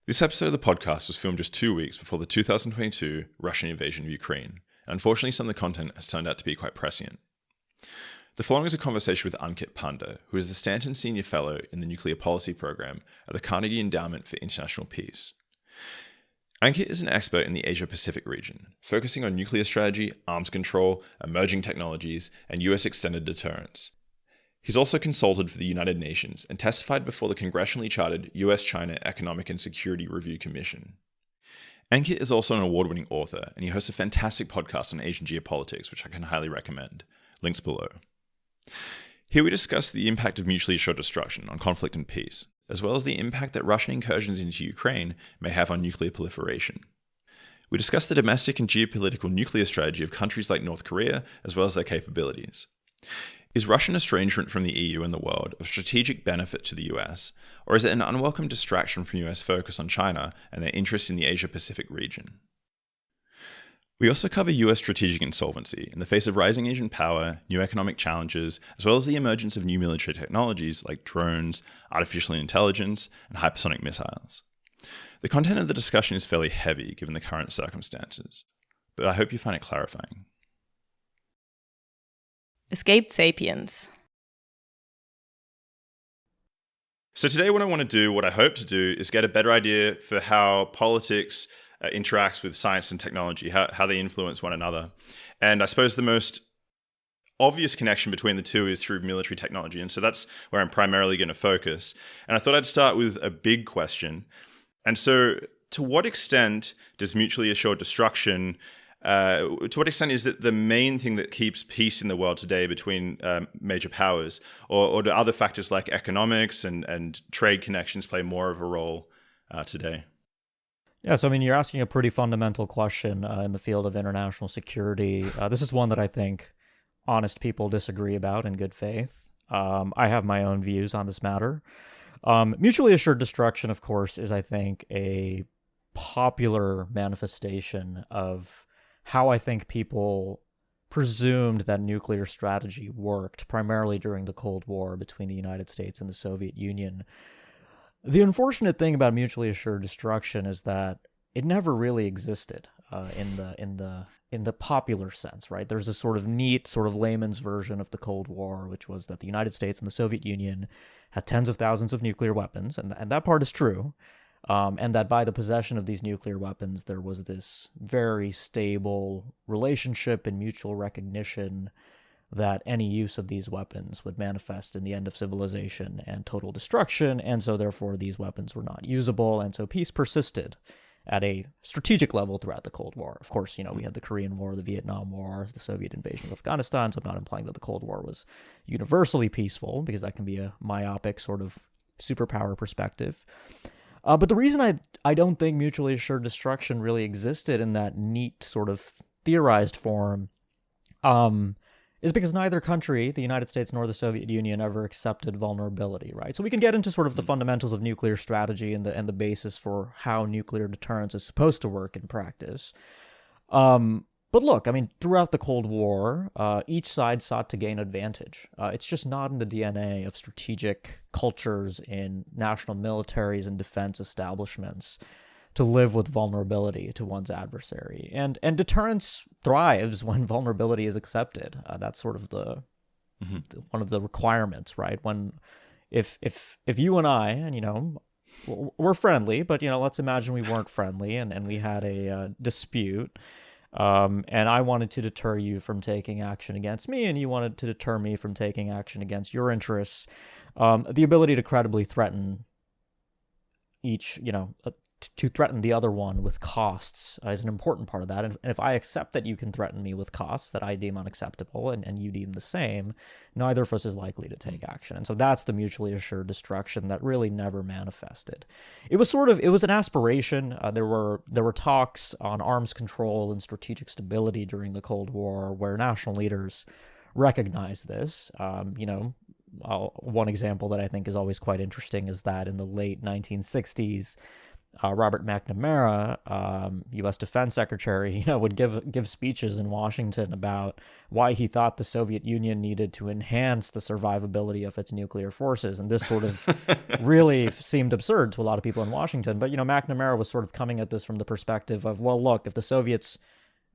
This episode of the podcast was filmed just 2 weeks before the 2022 Russian invasion of Ukraine, and unfortunately some of the content has turned out to be quite prescient. The following is a conversation with Ankit Panda, who is the Stanton Senior Fellow in the Nuclear Policy Program at the Carnegie Endowment for International Peace. Ankit is an expert in the Asia-Pacific region, focusing on nuclear strategy, arms control, emerging technologies, and US extended deterrence. He's also consulted for the United Nations and testified before the congressionally chartered US-China Economic and Security Review Commission. Ankit is also an award-winning author, and he hosts a fantastic podcast on Asian geopolitics, which I can highly recommend. Links below. Here we discuss the impact of mutually assured destruction on conflict and peace, as well as the impact that Russian incursions into Ukraine may have on nuclear proliferation. We discuss the domestic and geopolitical nuclear strategy of countries like North Korea, as well as their capabilities. Is Russian estrangement from the EU and the world of strategic benefit to the US, or is it an unwelcome distraction from US focus on China and their interests in the Asia-Pacific region? We also cover US strategic insolvency in the face of rising Asian power, new economic challenges, as well as the emergence of new military technologies like drones, artificial intelligence, and hypersonic missiles. The content of the discussion is fairly heavy given the current circumstances, but I hope you find it clarifying. Escaped Sapiens. So today what I hope to do is get a better idea for how politics interacts with science and technology, how they influence one another. And I suppose the most obvious connection between the two is through military technology. And so that's where I'm primarily going to focus. And I thought I'd start with a big question. And so to what extent does mutually assured destruction to what extent is it the main thing that keeps peace in the world today between major powers? Or do other factors like economics and trade connections play more of a role today? Yeah, so you're asking a pretty fundamental question in the field of international security. This is one that I think honest people disagree about in good faith. I have my own views on this matter. Mutually assured destruction, of course, is, I think, a popular manifestation of how I think people presumed that nuclear strategy worked, primarily during the Cold War between the United States and the Soviet Union. The unfortunate thing about mutually assured destruction is that it never really existed in the popular sense, right? There's a sort of neat, sort of layman's version of the Cold War, which was that the United States and the Soviet Union had tens of thousands of nuclear weapons, and that part is true. And that by the possession of these nuclear weapons, there was this very stable relationship and mutual recognition that any use of these weapons would manifest in the end of civilization and total destruction, and so therefore these weapons were not usable, and so peace persisted at a strategic level throughout the Cold War. Of course, we had the Korean War, the Vietnam War, the Soviet invasion of Afghanistan, so I'm not implying that the Cold War was universally peaceful, because that can be a myopic sort of superpower perspective. But the reason I don't think mutually assured destruction really existed in that neat sort of theorized form is because neither country, the United States nor the Soviet Union, ever accepted vulnerability, right? So we can get into sort of the fundamentals of nuclear strategy and the basis for how nuclear deterrence is supposed to work in practice. But look, throughout the Cold War, each side sought to gain advantage. It's just not in the DNA of strategic cultures in national militaries and defense establishments to live with vulnerability to one's adversary. And deterrence thrives when vulnerability is accepted. That's sort of the one of the requirements, right? If you and I, and we're friendly, but let's imagine we weren't friendly and we had a dispute. And I wanted to deter you from taking action against me, and you wanted to deter me from taking action against your interests. The ability to credibly threaten to threaten the other one with costs is an important part of that. And if I accept that you can threaten me with costs that I deem unacceptable and you deem the same, neither of us is likely to take action. And so that's the mutually assured destruction that really never manifested. It was an aspiration. There were talks on arms control and strategic stability during the Cold War where national leaders recognized this. One example that I think is always quite interesting is that in the late 1960s, Robert McNamara, U.S. Defense Secretary, would give speeches in Washington about why he thought the Soviet Union needed to enhance the survivability of its nuclear forces, and this sort of really seemed absurd to a lot of people in Washington. But McNamara was sort of coming at this from the perspective of, well, look, if the Soviets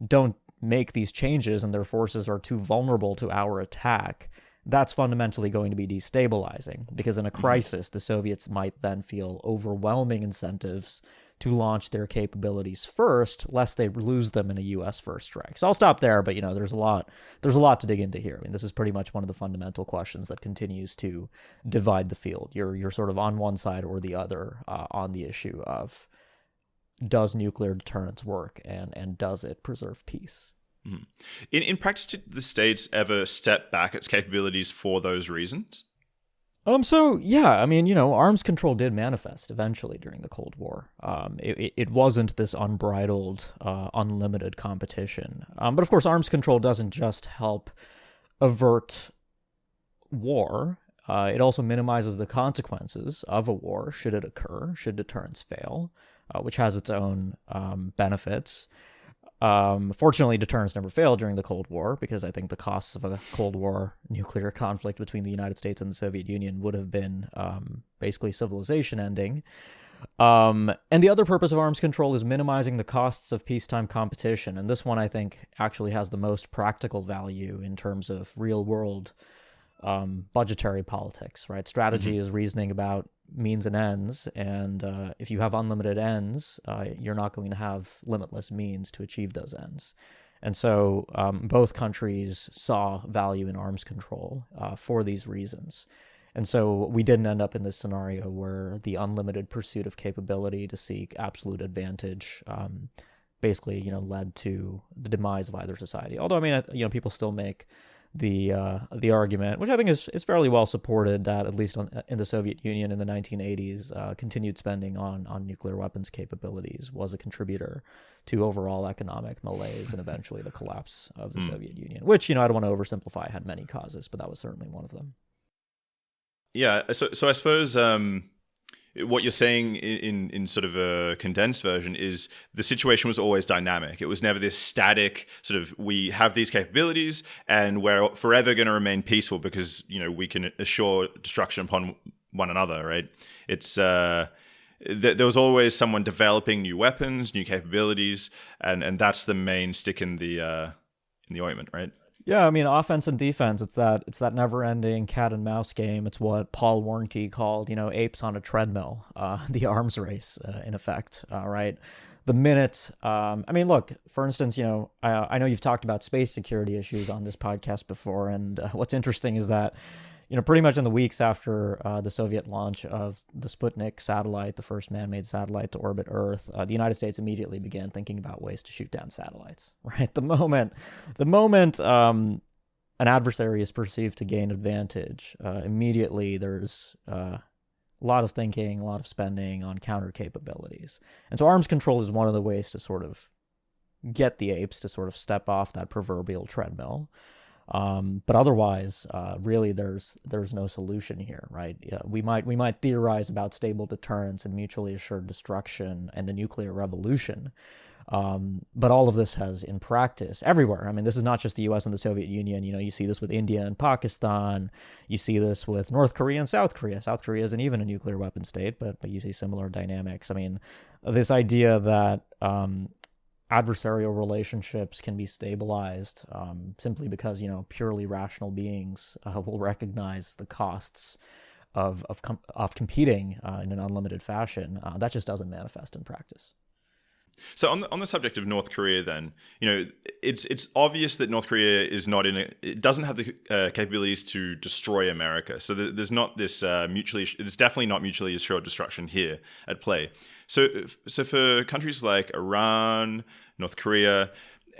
don't make these changes and their forces are too vulnerable to our attack, that's fundamentally going to be destabilizing, because in a crisis, the Soviets might then feel overwhelming incentives to launch their capabilities first, lest they lose them in a U.S. first strike. So I'll stop there, but there's a lot to dig into here. I mean, this is pretty much one of the fundamental questions that continues to divide the field. You're sort of on one side or the other on the issue of, does nuclear deterrence work, and does it preserve peace? In practice, did the States ever step back its capabilities for those reasons? So yeah, I mean, arms control did manifest eventually during the Cold War. It wasn't this unbridled, unlimited competition. But of course, arms control doesn't just help avert war. It also minimizes the consequences of a war should it occur, should deterrence fail, which has its own benefits. Fortunately, deterrence never failed during the Cold War, because I think the costs of a Cold War nuclear conflict between the United States and the Soviet Union would have been basically civilization ending. And the other purpose of arms control is minimizing the costs of peacetime competition. And this one, I think, actually has the most practical value in terms of real world budgetary politics, right? Strategy is reasoning about means and ends, and if you have unlimited ends, you're not going to have limitless means to achieve those ends. And so both countries saw value in arms control for these reasons. And so we didn't end up in this scenario where the unlimited pursuit of capability to seek absolute advantage basically, led to the demise of either society. Although, I mean, people still make the argument, which I think is fairly well supported, that at least in the Soviet Union in the 1980s, continued spending on nuclear weapons capabilities was a contributor to overall economic malaise and eventually the collapse of the Soviet Union, which, I don't want to oversimplify, had many causes, but that was certainly one of them. Yeah, so I suppose what you're saying in sort of a condensed version is the situation was always dynamic. It was never this static sort of, we have these capabilities and we're forever going to remain peaceful because, we can assure destruction upon one another, right? It's there was always someone developing new weapons, new capabilities, and that's the main stick in the ointment, right? Yeah, I mean, offense and defense, it's that never-ending cat and mouse game. It's what Paul Warnke called, apes on a treadmill, the arms race, in effect, right? The minute, I mean, look, for instance, I know you've talked about space security issues on this podcast before, and what's interesting is that, pretty much in the weeks after the Soviet launch of the Sputnik satellite, the first man-made satellite to orbit Earth, the United States immediately began thinking about ways to shoot down satellites, right? The moment an adversary is perceived to gain advantage, immediately there's a lot of thinking, a lot of spending on counter capabilities. And so arms control is one of the ways to sort of get the apes to sort of step off that proverbial treadmill. But otherwise, really, there's no solution here, right? We might theorize about stable deterrence and mutually assured destruction and the nuclear revolution, but all of this has, in practice, everywhere. I mean, this is not just the U.S. and the Soviet Union. You see this with India and Pakistan. You see this with North Korea and South Korea. South Korea isn't even a nuclear weapon state, but you see similar dynamics. I mean, this idea that adversarial relationships can be stabilized simply because, purely rational beings will recognize the costs of competing in an unlimited fashion. That just doesn't manifest in practice. So on the subject of North Korea, then, it's obvious that North Korea is not it doesn't have the capabilities to destroy America. So there's not this it's definitely not mutually assured destruction here at play. So for countries like Iran, North Korea,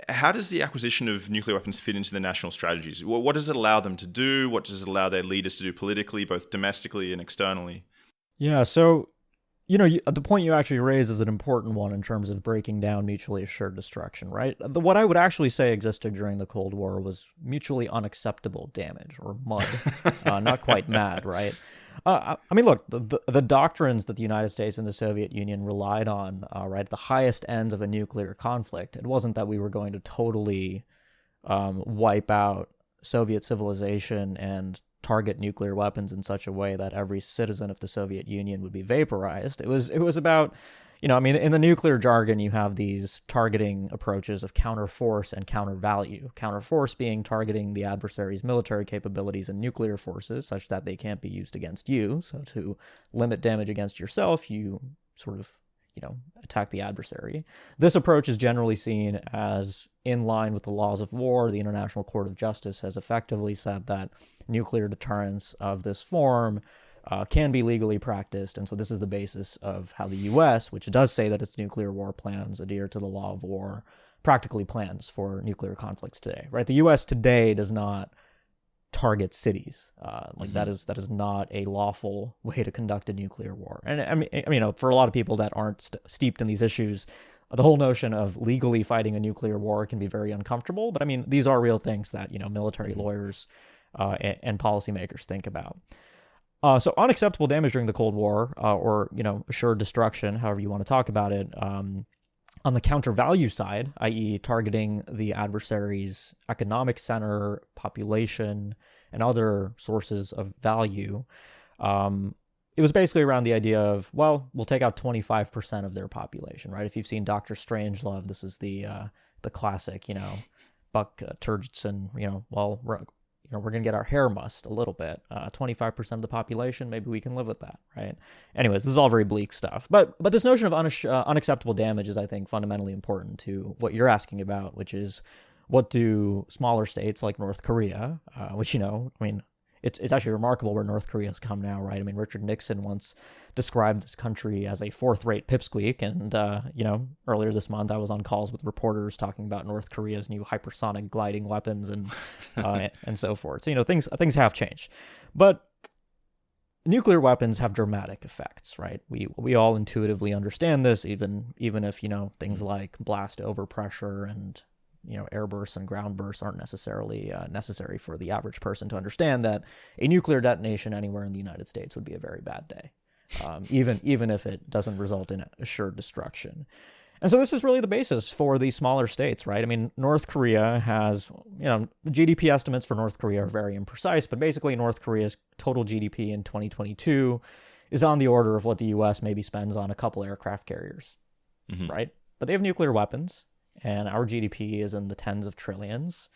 how does the acquisition of nuclear weapons fit into their national strategies? What does it allow them to do? What does it allow their leaders to do politically, both domestically and externally? Yeah, so the point you actually raise is an important one in terms of breaking down mutually assured destruction, right? What I would actually say existed during the Cold War was mutually unacceptable damage, or MUD, not quite MAD, right? I mean, look, the doctrines that the United States and the Soviet Union relied on, right, at the highest ends of a nuclear conflict, it wasn't that we were going to totally wipe out Soviet civilization and target nuclear weapons in such a way that every citizen of the Soviet Union would be vaporized. It was about, I mean, in the nuclear jargon, you have these targeting approaches of counterforce and countervalue. Counterforce being targeting the adversary's military capabilities and nuclear forces such that they can't be used against you. So to limit damage against yourself, you sort of, attack the adversary. This approach is generally seen as in line with the laws of war. The International Court of Justice has effectively said that nuclear deterrence of this form can be legally practiced. And so this is the basis of how the U.S., which does say that its nuclear war plans adhere to the law of war, practically plans for nuclear conflicts today, right? The U.S. today does not target cities. That is not a lawful way to conduct a nuclear war. And I mean, for a lot of people that aren't steeped in these issues, the whole notion of legally fighting a nuclear war can be very uncomfortable. But I mean, these are real things that, military lawyers and policymakers think about. So unacceptable damage during the Cold War, or, assured destruction, however you want to talk about it, on the counter-value side, i.e. targeting the adversary's economic center, population, and other sources of value, it was basically around the idea of, well, we'll take out 25% of their population, right? If you've seen Dr. Strangelove, this is the classic, Buck Turgidson, we're going to get our hair mussed a little bit. 25% of the population, maybe we can live with that, right? Anyways, this is all very bleak stuff. But this notion of unacceptable damage is, I think, fundamentally important to what you're asking about, which is what do smaller states like North Korea, which, it's actually remarkable where North Korea has come now, right? I mean, Richard Nixon once described this country as a fourth-rate pipsqueak, and, earlier this month I was on calls with reporters talking about North Korea's new hypersonic gliding weapons and and so forth. So, things have changed. But nuclear weapons have dramatic effects, right? We all intuitively understand this, even if, things like blast overpressure and air bursts and ground bursts aren't necessarily necessary for the average person to understand that a nuclear detonation anywhere in the United States would be a very bad day, even if it doesn't result in assured destruction. And so this is really the basis for these smaller states, right? I mean, North Korea has, the GDP estimates for North Korea are very imprecise, but basically North Korea's total GDP in 2022 is on the order of what the U.S. maybe spends on a couple aircraft carriers, right? But they have nuclear weapons. And our GDP is in the tens of trillions.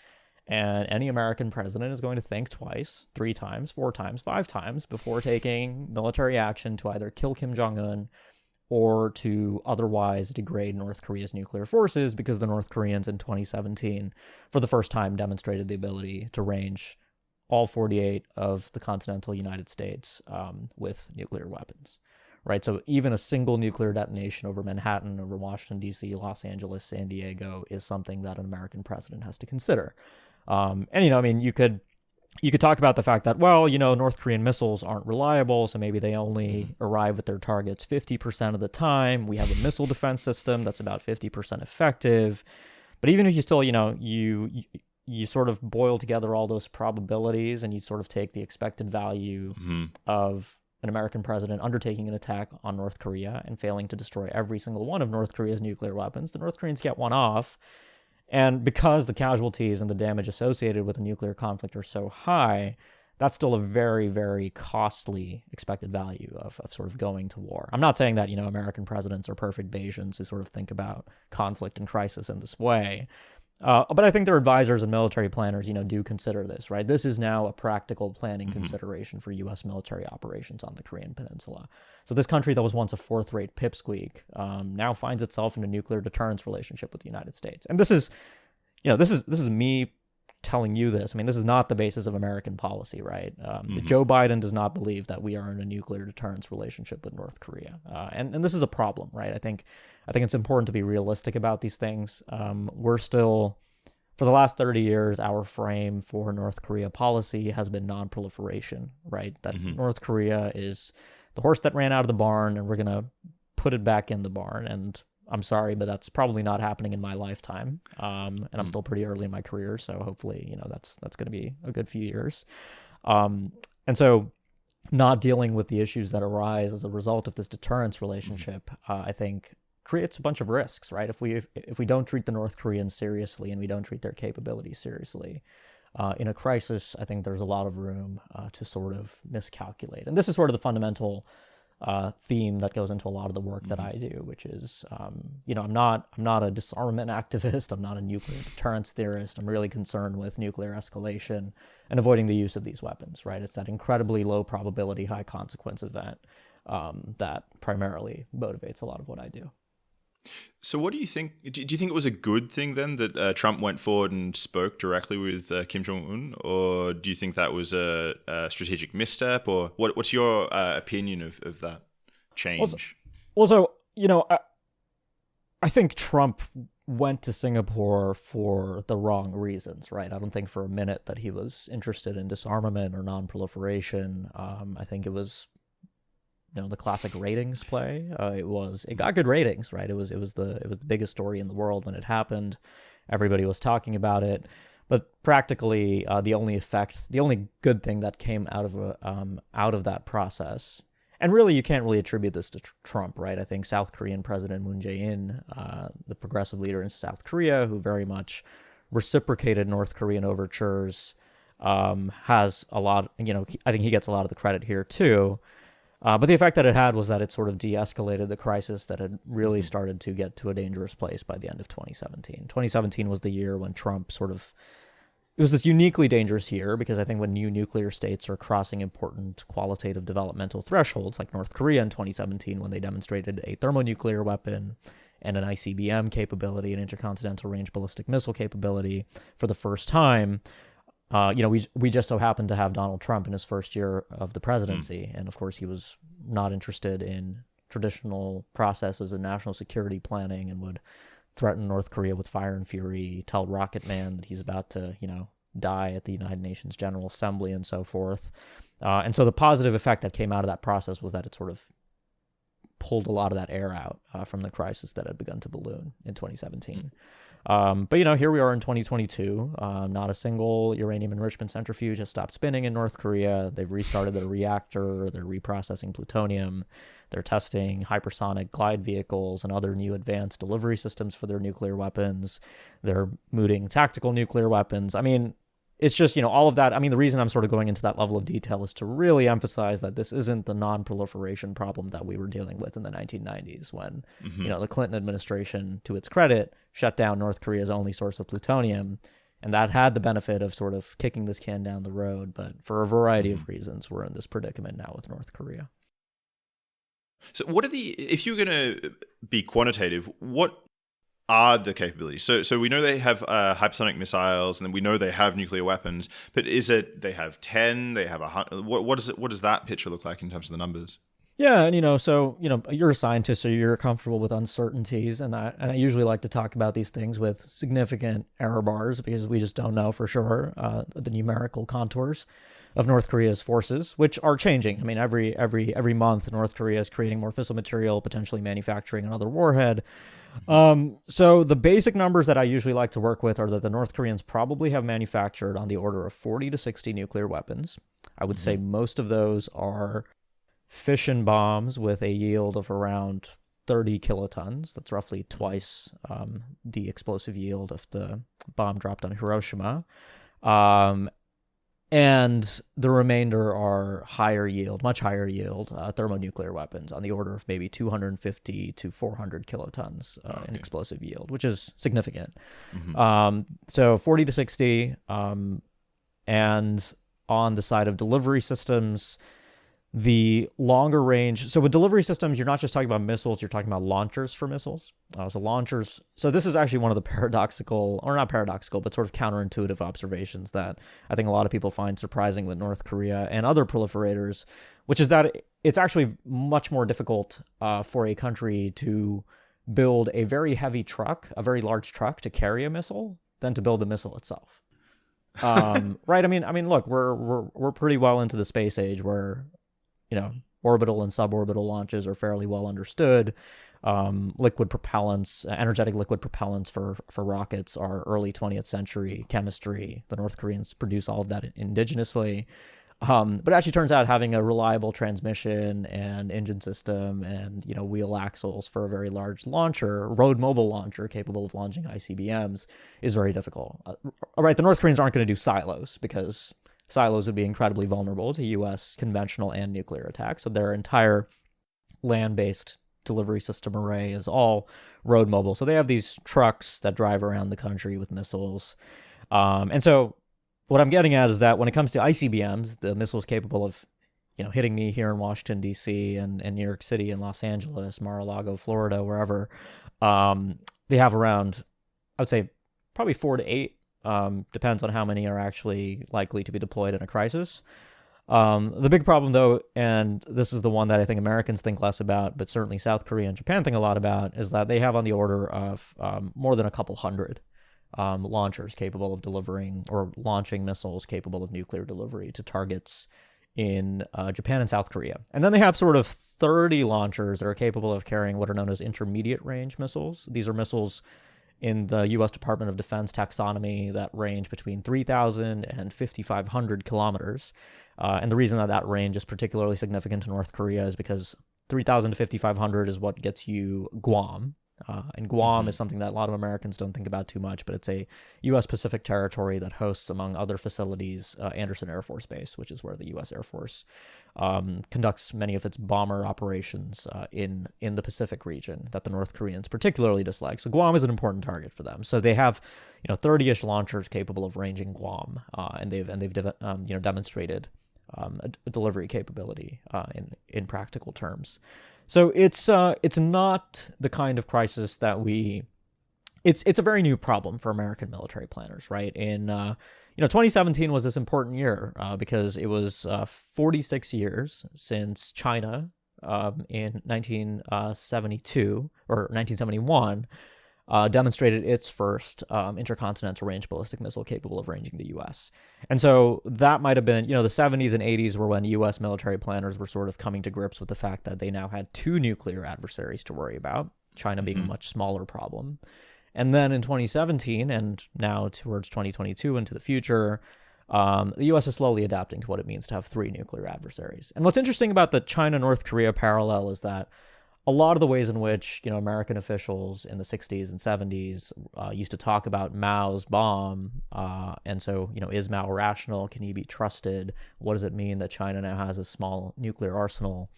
And any American president is going to think twice, 3 times, 4 times, 5 times before taking military action to either kill Kim Jong Un or to otherwise degrade North Korea's nuclear forces, because the North Koreans in 2017, for the first time, demonstrated the ability to range all 48 of the continental United States with nuclear weapons. Right, so even a single nuclear detonation over Manhattan, over Washington, D.C., Los Angeles, San Diego is something that an American president has to consider. And, I mean, you could talk about the fact that, well, North Korean missiles aren't reliable, so maybe they only arrive at their targets 50% of the time. We have a missile defense system that's about 50% effective. But even if you still, you sort of boil together all those probabilities and you sort of take the expected value of an American president undertaking an attack on North Korea and failing to destroy every single one of North Korea's nuclear weapons, the North Koreans get one off. And because the casualties and the damage associated with a nuclear conflict are so high, that's still a very, very costly expected value of sort of going to war. I'm not saying that, American presidents are perfect Bayesians who sort of think about conflict and crisis in this way. But I think their advisors and military planners, do consider this, right? This is now a practical planning consideration for U.S. military operations on the Korean Peninsula. So this country that was once a fourth-rate pipsqueak now finds itself in a nuclear deterrence relationship with the United States. And this is, this is me telling you this. I mean, this is not the basis of American policy, right? Joe Biden does not believe that we are in a nuclear deterrence relationship with North Korea. And this is a problem, right? I think it's important to be realistic about these things. We're still, for the last 30 years, our frame for North Korea policy has been nonproliferation, right? That North Korea is the horse that ran out of the barn, and we're going to put it back in the barn. And I'm sorry, but that's probably not happening in my lifetime. And I'm still pretty early in my career, so hopefully, that's going to be a good few years. And so not dealing with the issues that arise as a result of this deterrence relationship, I think creates a bunch of risks, right? If we don't treat the North Koreans seriously and we don't treat their capabilities seriously, in a crisis, I think there's a lot of room to sort of miscalculate. And this is sort of the fundamental theme that goes into a lot of the work that I do, which is, I'm not a disarmament activist. I'm not a nuclear deterrence theorist. I'm really concerned with nuclear escalation and avoiding the use of these weapons, right? It's that incredibly low probability, high consequence event that primarily motivates a lot of what I do. So what do you think? Do you think it was a good thing then that Trump went forward and spoke directly with Kim Jong Un, or do you think that was a strategic misstep, or what's your opinion of that change? I think Trump went to Singapore for the wrong reasons, right? I don't think for a minute that he was interested in disarmament or nonproliferation. I think it was the classic ratings play. It got good ratings, right? It was the biggest story in the world when it happened. Everybody was talking about it, but practically the only good thing that came out of that process, and really you can't really attribute this to Trump, right? I think South Korean President Moon Jae-in, the progressive leader in South Korea, who very much reciprocated North Korean overtures, has a lot. I think he gets a lot of the credit here too. But the effect that it had was that it sort of de-escalated the crisis that had really started to get to a dangerous place by the end of 2017. 2017 was the year when Trump it was this uniquely dangerous year because I think when new nuclear states are crossing important qualitative developmental thresholds, like North Korea in 2017 when they demonstrated a thermonuclear weapon and an ICBM capability, an intercontinental range ballistic missile capability for the first time, we just so happened to have Donald Trump in his first year of the presidency. And of course, he was not interested in traditional processes and national security planning and would threaten North Korea with fire and fury, tell Rocket Man that he's about to, die at the United Nations General Assembly and so forth. And so the positive effect that came out of that process was that it sort of pulled a lot of that air out from the crisis that had begun to balloon in 2017. But here we are in 2022. Not a single uranium enrichment centrifuge has stopped spinning in North Korea. They've restarted their reactor. They're reprocessing plutonium. They're testing hypersonic glide vehicles and other new advanced delivery systems for their nuclear weapons. They're mooting tactical nuclear weapons. I mean, it's just, all of that. I mean, the reason I'm sort of going into that level of detail is to really emphasize that this isn't the non-proliferation problem that we were dealing with in the 1990s when, the Clinton administration, to its credit, shut down North Korea's only source of plutonium. And that had the benefit of sort of kicking this can down the road. But for a variety of reasons, we're in this predicament now with North Korea. So if you're going to be quantitative, what are the capabilities? So we know they have hypersonic missiles, and then we know they have nuclear weapons. But is it they have 10? They have 100? What does that picture look like in terms of the numbers? Yeah, and you're a scientist, so you're comfortable with uncertainties, and I usually like to talk about these things with significant error bars because we just don't know for sure the numerical contours of North Korea's forces, which are changing. I mean, every month, North Korea is creating more fissile material, potentially manufacturing another warhead. So the basic numbers that I usually like to work with are that the North Koreans probably have manufactured on the order of 40 to 60 nuclear weapons. I would say most of those are fission bombs with a yield of around 30 kilotons. That's roughly twice the explosive yield of the bomb dropped on Hiroshima. And the remainder are much higher yield thermonuclear weapons on the order of maybe 250 to 400 kilotons in explosive yield, which is significant. So 40 to 60. And on the side of delivery systems, the longer range. So with delivery systems, you're not just talking about missiles, you're talking about launchers for missiles. So this is actually one of the paradoxical, or not paradoxical, but sort of counterintuitive observations that I think a lot of people find surprising with North Korea and other proliferators, which is that it's actually much more difficult for a country to build a very heavy truck, a very large truck to carry a missile than to build the missile itself. Right? I mean, look, we're pretty well into the space age where orbital and suborbital launches are fairly well understood. Liquid propellants, energetic liquid propellants for rockets are early 20th century chemistry. The North Koreans produce all of that indigenously. But it actually turns out having a reliable transmission and engine system and, wheel axles for a very large launcher, road mobile launcher capable of launching ICBMs, is very difficult. All right, the North Koreans aren't going to do silos because silos would be incredibly vulnerable to U.S. conventional and nuclear attacks. So their entire land-based delivery system array is all road mobile. So they have these trucks that drive around the country with missiles. And so what I'm getting at is that when it comes to ICBMs, the missiles capable of, hitting me here in Washington, D.C. and New York City and Los Angeles, Mar-a-Lago, Florida, wherever, they have around, I would say, probably 4 to 8. Depends on how many are actually likely to be deployed in a crisis. The big problem, though, and this is the one that I think Americans think less about, but certainly South Korea and Japan think a lot about, is that they have on the order of more than a couple hundred launchers capable of delivering or launching missiles capable of nuclear delivery to targets in Japan and South Korea. And then they have sort of 30 launchers that are capable of carrying what are known as intermediate range missiles. These are missiles in the U.S. Department of Defense taxonomy that range between 3,000 and 5,500 kilometers. And the reason that range is particularly significant to North Korea is because 3,000 to 5,500 is what gets you Guam. And Guam is something that a lot of Americans don't think about too much, but it's a U.S. Pacific territory that hosts, among other facilities, Andersen Air Force Base, which is where the U.S. Air Force conducts many of its bomber operations in the Pacific region that the North Koreans particularly dislike. So Guam is an important target for them. So they have 30-ish launchers capable of ranging Guam, and they've demonstrated a delivery capability in practical terms. So it's not the kind of crisis that it's a very new problem for American military planners, right? In 2017 was this important year because it was 46 years since China in 1972 or 1971 demonstrated its first intercontinental range ballistic missile capable of ranging the U.S. And so that might have been, the 70s and 80s were when U.S. military planners were sort of coming to grips with the fact that they now had 2 nuclear adversaries to worry about, China being a much smaller problem. And then in 2017 and now towards 2022 into the future, the U.S. is slowly adapting to what it means to have 3 nuclear adversaries. And what's interesting about the China-North Korea parallel is that a lot of the ways in which, American officials in the 60s and 70s used to talk about Mao's bomb. And so, is Mao rational? Can he be trusted? What does it mean that China now has a small nuclear arsenal?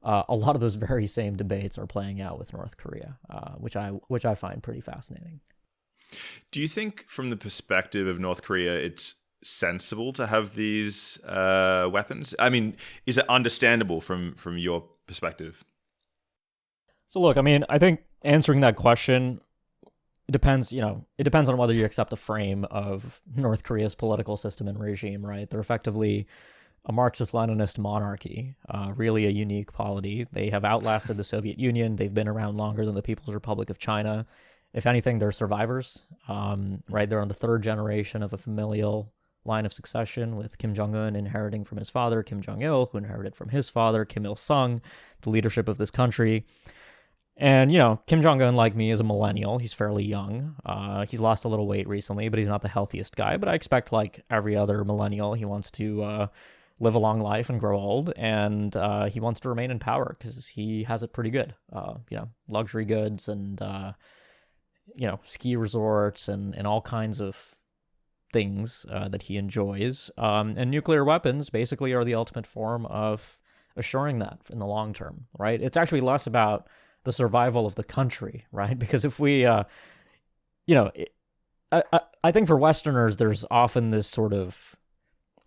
A lot of those very same debates are playing out with North Korea, which I find pretty fascinating. Do you think from the perspective of North Korea, it's sensible to have these weapons? I mean, is it understandable from your perspective? So look, I think answering that question depends, it depends on whether you accept the frame of North Korea's political system and regime, right? They're effectively a Marxist-Leninist monarchy, really a unique polity. They have outlasted the Soviet Union. They've been around longer than the People's Republic of China. If anything, they're survivors, right? They're on the 3rd generation of a familial line of succession, with Kim Jong Un inheriting from his father, Kim Jong-il, who inherited from his father, Kim Il-sung, the leadership of this country. And, Kim Jong-un, like me, is a millennial. He's fairly young. He's lost a little weight recently, but he's not the healthiest guy. But I expect, like every other millennial, he wants to live a long life and grow old. And he wants to remain in power because he has it pretty good. Luxury goods and, ski resorts and all kinds of things that he enjoys. And nuclear weapons basically are the ultimate form of assuring that in the long term, right? It's actually less about the survival of the country, right? Because if we, I think for Westerners, there's often this sort of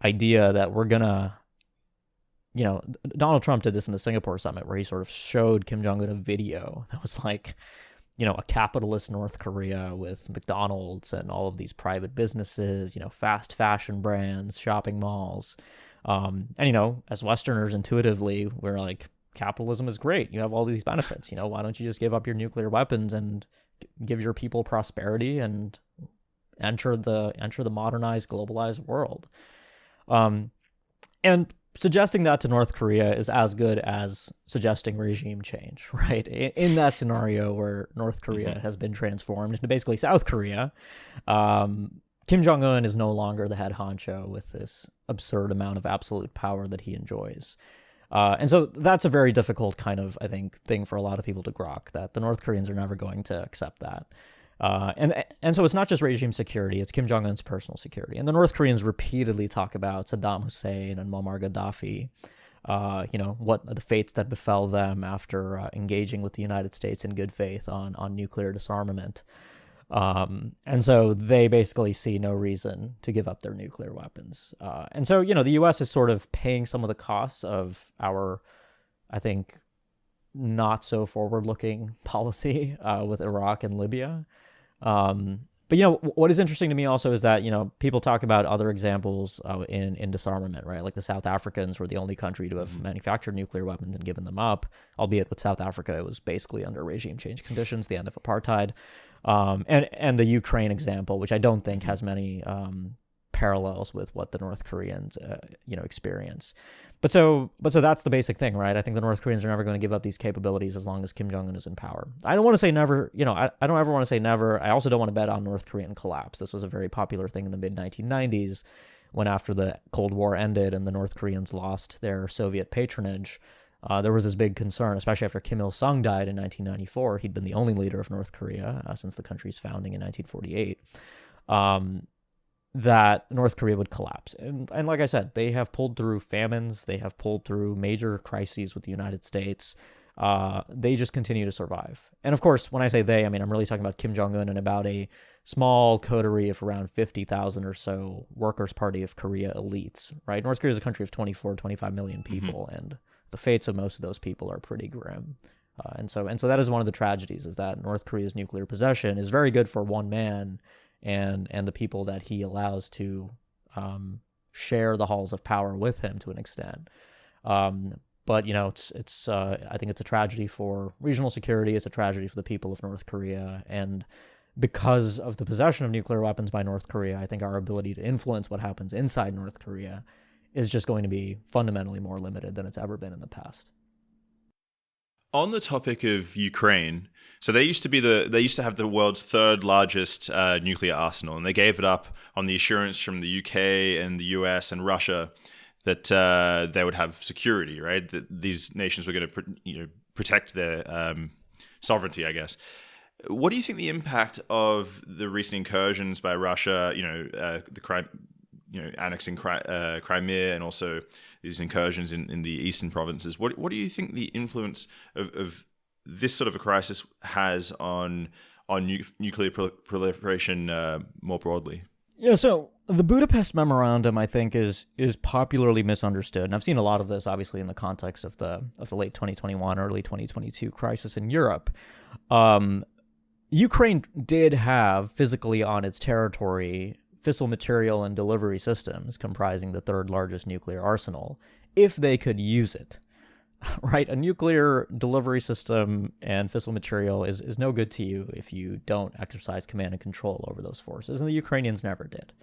idea that we're gonna, Donald Trump did this in the Singapore summit where he sort of showed Kim Jong-un a video that was like, a capitalist North Korea with McDonald's and all of these private businesses, fast fashion brands, shopping malls. And, as Westerners, intuitively, we're like, capitalism is great. You have all these benefits. Why don't you just give up your nuclear weapons and give your people prosperity and enter the modernized, globalized world? And suggesting that to North Korea is as good as suggesting regime change, right? In that scenario where North Korea has been transformed into basically South Korea, Kim Jong Un is no longer the head honcho with this absurd amount of absolute power that he enjoys. And so that's a very difficult kind of, I think, thing for a lot of people to grok, that the North Koreans are never going to accept that. And so it's not just regime security, it's Kim Jong Un's personal security. And the North Koreans repeatedly talk about Saddam Hussein and Muammar Gaddafi, what the fates that befell them after engaging with the United States in good faith on nuclear disarmament. And so they basically see no reason to give up their nuclear weapons. And so, the U.S. is sort of paying some of the costs of our, I think, not so forward-looking policy with Iraq and Libya. But what is interesting to me also is that people talk about other examples in disarmament, right? Like the South Africans were the only country to have manufactured nuclear weapons and given them up. Albeit with South Africa, it was basically under regime change conditions, the end of apartheid. And the Ukraine example, which I don't think has many parallels with what the North Koreans experience. But so that's the basic thing, right? I think the North Koreans are never going to give up these capabilities as long as Kim Jong Un is in power. I don't want to say never, I don't ever want to say never. I also don't want to bet on North Korean collapse. This was a very popular thing in the mid-1990s when, after the Cold War ended and the North Koreans lost their Soviet patronage, there was this big concern, especially after Kim Il-sung died in 1994. He'd been the only leader of North Korea since the country's founding in 1948. That North Korea would collapse. And like I said, they have pulled through famines. They have pulled through major crises with the United States. They just continue to survive. And of course, when I say they, I mean, I'm really talking about Kim Jong Un and about a small coterie of around 50,000 or so Workers' Party of Korea elites, right? North Korea is a country of 25 million people, and the fates of most of those people are pretty grim. And so that is one of the tragedies, is that North Korea's nuclear possession is very good for one man and the people that he allows to share the halls of power with him to an extent. But it's I think it's a tragedy for regional security. It's a tragedy for the people of North Korea, and because of the possession of nuclear weapons by North Korea, I think our ability to influence what happens inside North Korea is just going to be fundamentally more limited than it's ever been in the past. On the topic of Ukraine, so they used to have the world's third largest nuclear arsenal, and they gave it up on the assurance from the UK and the US and Russia that they would have security, right? That these nations were going to protect their sovereignty, I guess. What do you think the impact of the recent incursions by Russia, annexing Crimea, and also these incursions in the eastern provinces? What do you think the influence of this sort of a crisis has on nuclear proliferation more broadly? Yeah, so the Budapest Memorandum, I think, is popularly misunderstood, and I've seen a lot of this, obviously, in the context of the late 2021, early 2022 crisis in Europe. Ukraine did have physically on its territory fissile material and delivery systems comprising the third largest nuclear arsenal, if they could use it. Right? A nuclear delivery system and fissile material is no good to you if you don't exercise command and control over those forces, and the Ukrainians never did.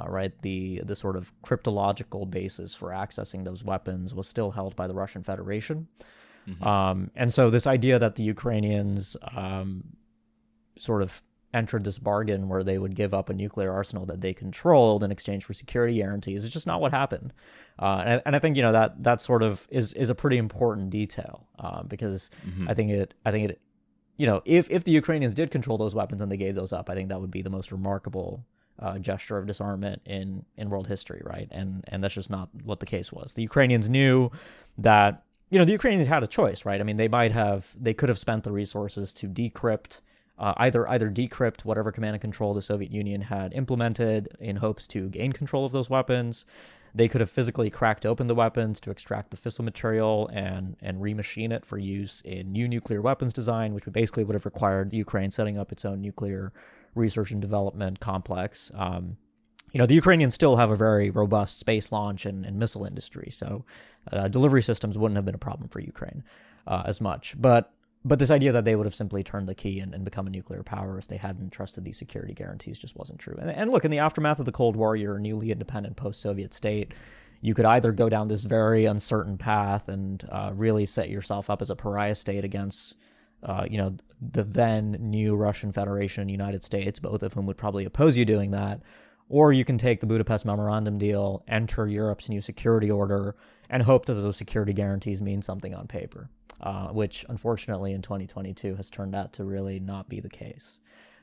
Right? The sort of cryptological basis for accessing those weapons was still held by the Russian Federation. And so this idea that the Ukrainians sort of entered this bargain where they would give up a nuclear arsenal that they controlled in exchange for security guarantees is just not what happened. And I think that sort of is a pretty important detail because I think it if the Ukrainians did control those weapons and they gave those up, I think that would be the most remarkable gesture of disarmament in world history, right? And that's just not what the case was. The Ukrainians knew that the Ukrainians had a choice, right? I mean, they could have spent the resources to decrypt. Either decrypt whatever command and control the Soviet Union had implemented in hopes to gain control of those weapons. They could have physically cracked open the weapons to extract the fissile material and remachine it for use in new nuclear weapons design, which would have required Ukraine setting up its own nuclear research and development complex. The Ukrainians still have a very robust space launch and missile industry, so delivery systems wouldn't have been a problem for Ukraine as much. But this idea that they would have simply turned the key and become a nuclear power if they hadn't trusted these security guarantees just wasn't true. And look, in the aftermath of the Cold War, you're a newly independent post-Soviet state. You could either go down this very uncertain path and really set yourself up as a pariah state against, the then new Russian Federation and United States, both of whom would probably oppose you doing that, or you can take the Budapest Memorandum deal, enter Europe's new security order, and hope that those security guarantees mean something on paper, which unfortunately in 2022 has turned out to really not be the case.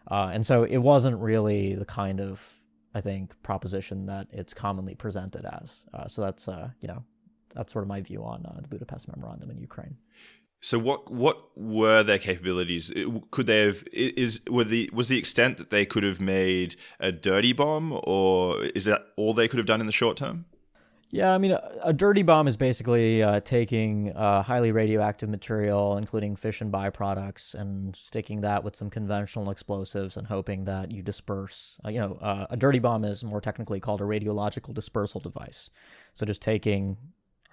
And so it wasn't really the kind of, I think, proposition that it's commonly presented as. So that's, that's sort of my view on the Budapest Memorandum in Ukraine. So what were their capabilities? Could they have was the extent that they could have made a dirty bomb, or is that all they could have done in the short term? Yeah, I mean, a dirty bomb is basically taking highly radioactive material, including fission byproducts, and sticking that with some conventional explosives and hoping that you disperse. A dirty bomb is more technically called a radiological dispersal device. So just taking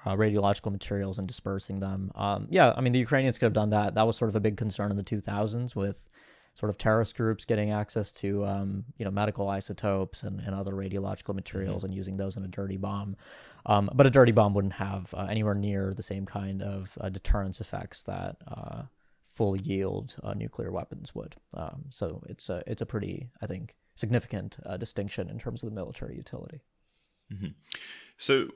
radiological materials and dispersing them. The Ukrainians could have done that. That was sort of a big concern in the 2000s with sort of terrorist groups getting access to, medical isotopes and other radiological materials and using those in a dirty bomb. But a dirty bomb wouldn't have anywhere near the same kind of deterrence effects that full yield nuclear weapons would. So it's a pretty, I think, significant distinction in terms of the military utility. Mm-hmm. So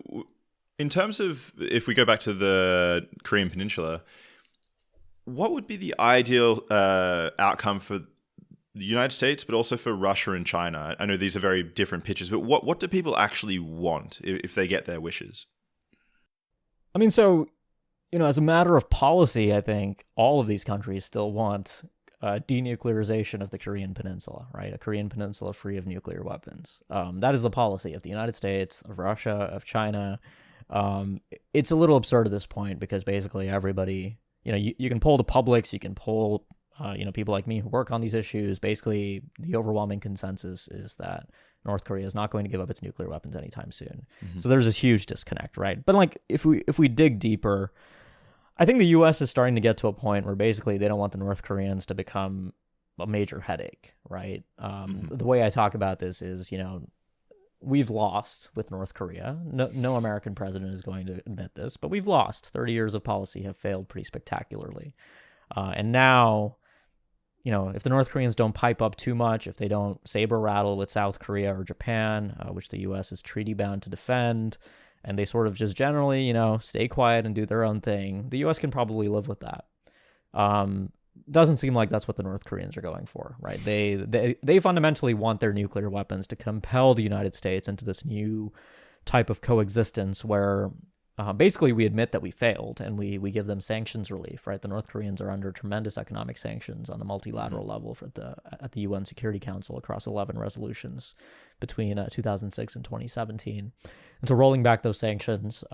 in terms of, if we go back to the Korean Peninsula, what would be the ideal outcome for the United States, but also for Russia and China? I know these are very different pitches, but what do people actually want if they get their wishes? I mean, so, as a matter of policy, I think all of these countries still want denuclearization of the Korean Peninsula, right? A Korean Peninsula free of nuclear weapons. That is the policy of the United States, of Russia, of China. It's a little absurd at this point because basically everybody, you can poll the publics, you can poll, people like me who work on these issues. Basically, the overwhelming consensus is that North Korea is not going to give up its nuclear weapons anytime soon. Mm-hmm. So there's this huge disconnect, right? But if we dig deeper, I think the U.S. is starting to get to a point where basically they don't want the North Koreans to become a major headache, right? The way I talk about this is, we've lost with North Korea. No American president is going to admit this, but we've lost. 30 years of policy have failed pretty spectacularly. And now, if the North Koreans don't pipe up too much, if they don't saber rattle with South Korea or Japan, which the U.S. is treaty bound to defend, and they sort of just generally, stay quiet and do their own thing, the U.S. can probably live with that. Doesn't seem like that's what the North Koreans are going for, right? They fundamentally want their nuclear weapons to compel the United States into this new type of coexistence where basically we admit that we failed and we give them sanctions relief, right? The North Koreans are under tremendous economic sanctions on the multilateral level at the UN Security Council across 11 resolutions between 2006 and 2017. And so rolling back those sanctions,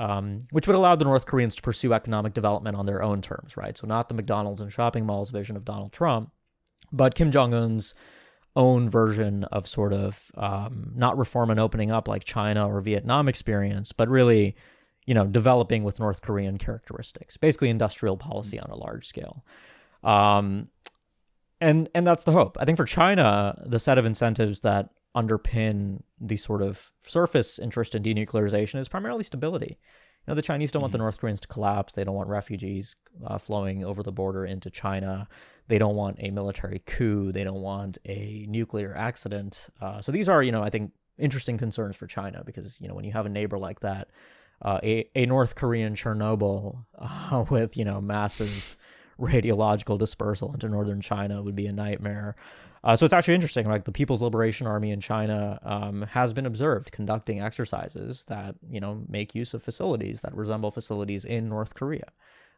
which would allow the North Koreans to pursue economic development on their own terms, right? So not the McDonald's and shopping malls vision of Donald Trump, but Kim Jong Un's own version of sort of not reform and opening up like China or Vietnam experience, but really, developing with North Korean characteristics, basically industrial policy on a large scale. And that's the hope. I think for China, the set of incentives that underpin the sort of surface interest in denuclearization is primarily stability. The Chinese don't want the North Koreans to collapse. They don't want refugees flowing over the border into China. They don't want a military coup. They don't want a nuclear accident. So these are, I think, interesting concerns for China because, when you have a neighbor like that, a North Korean Chernobyl with, massive radiological dispersal into northern China would be a nightmare. So it's actually interesting, like the People's Liberation Army in China has been observed conducting exercises that, make use of facilities that resemble facilities in North Korea.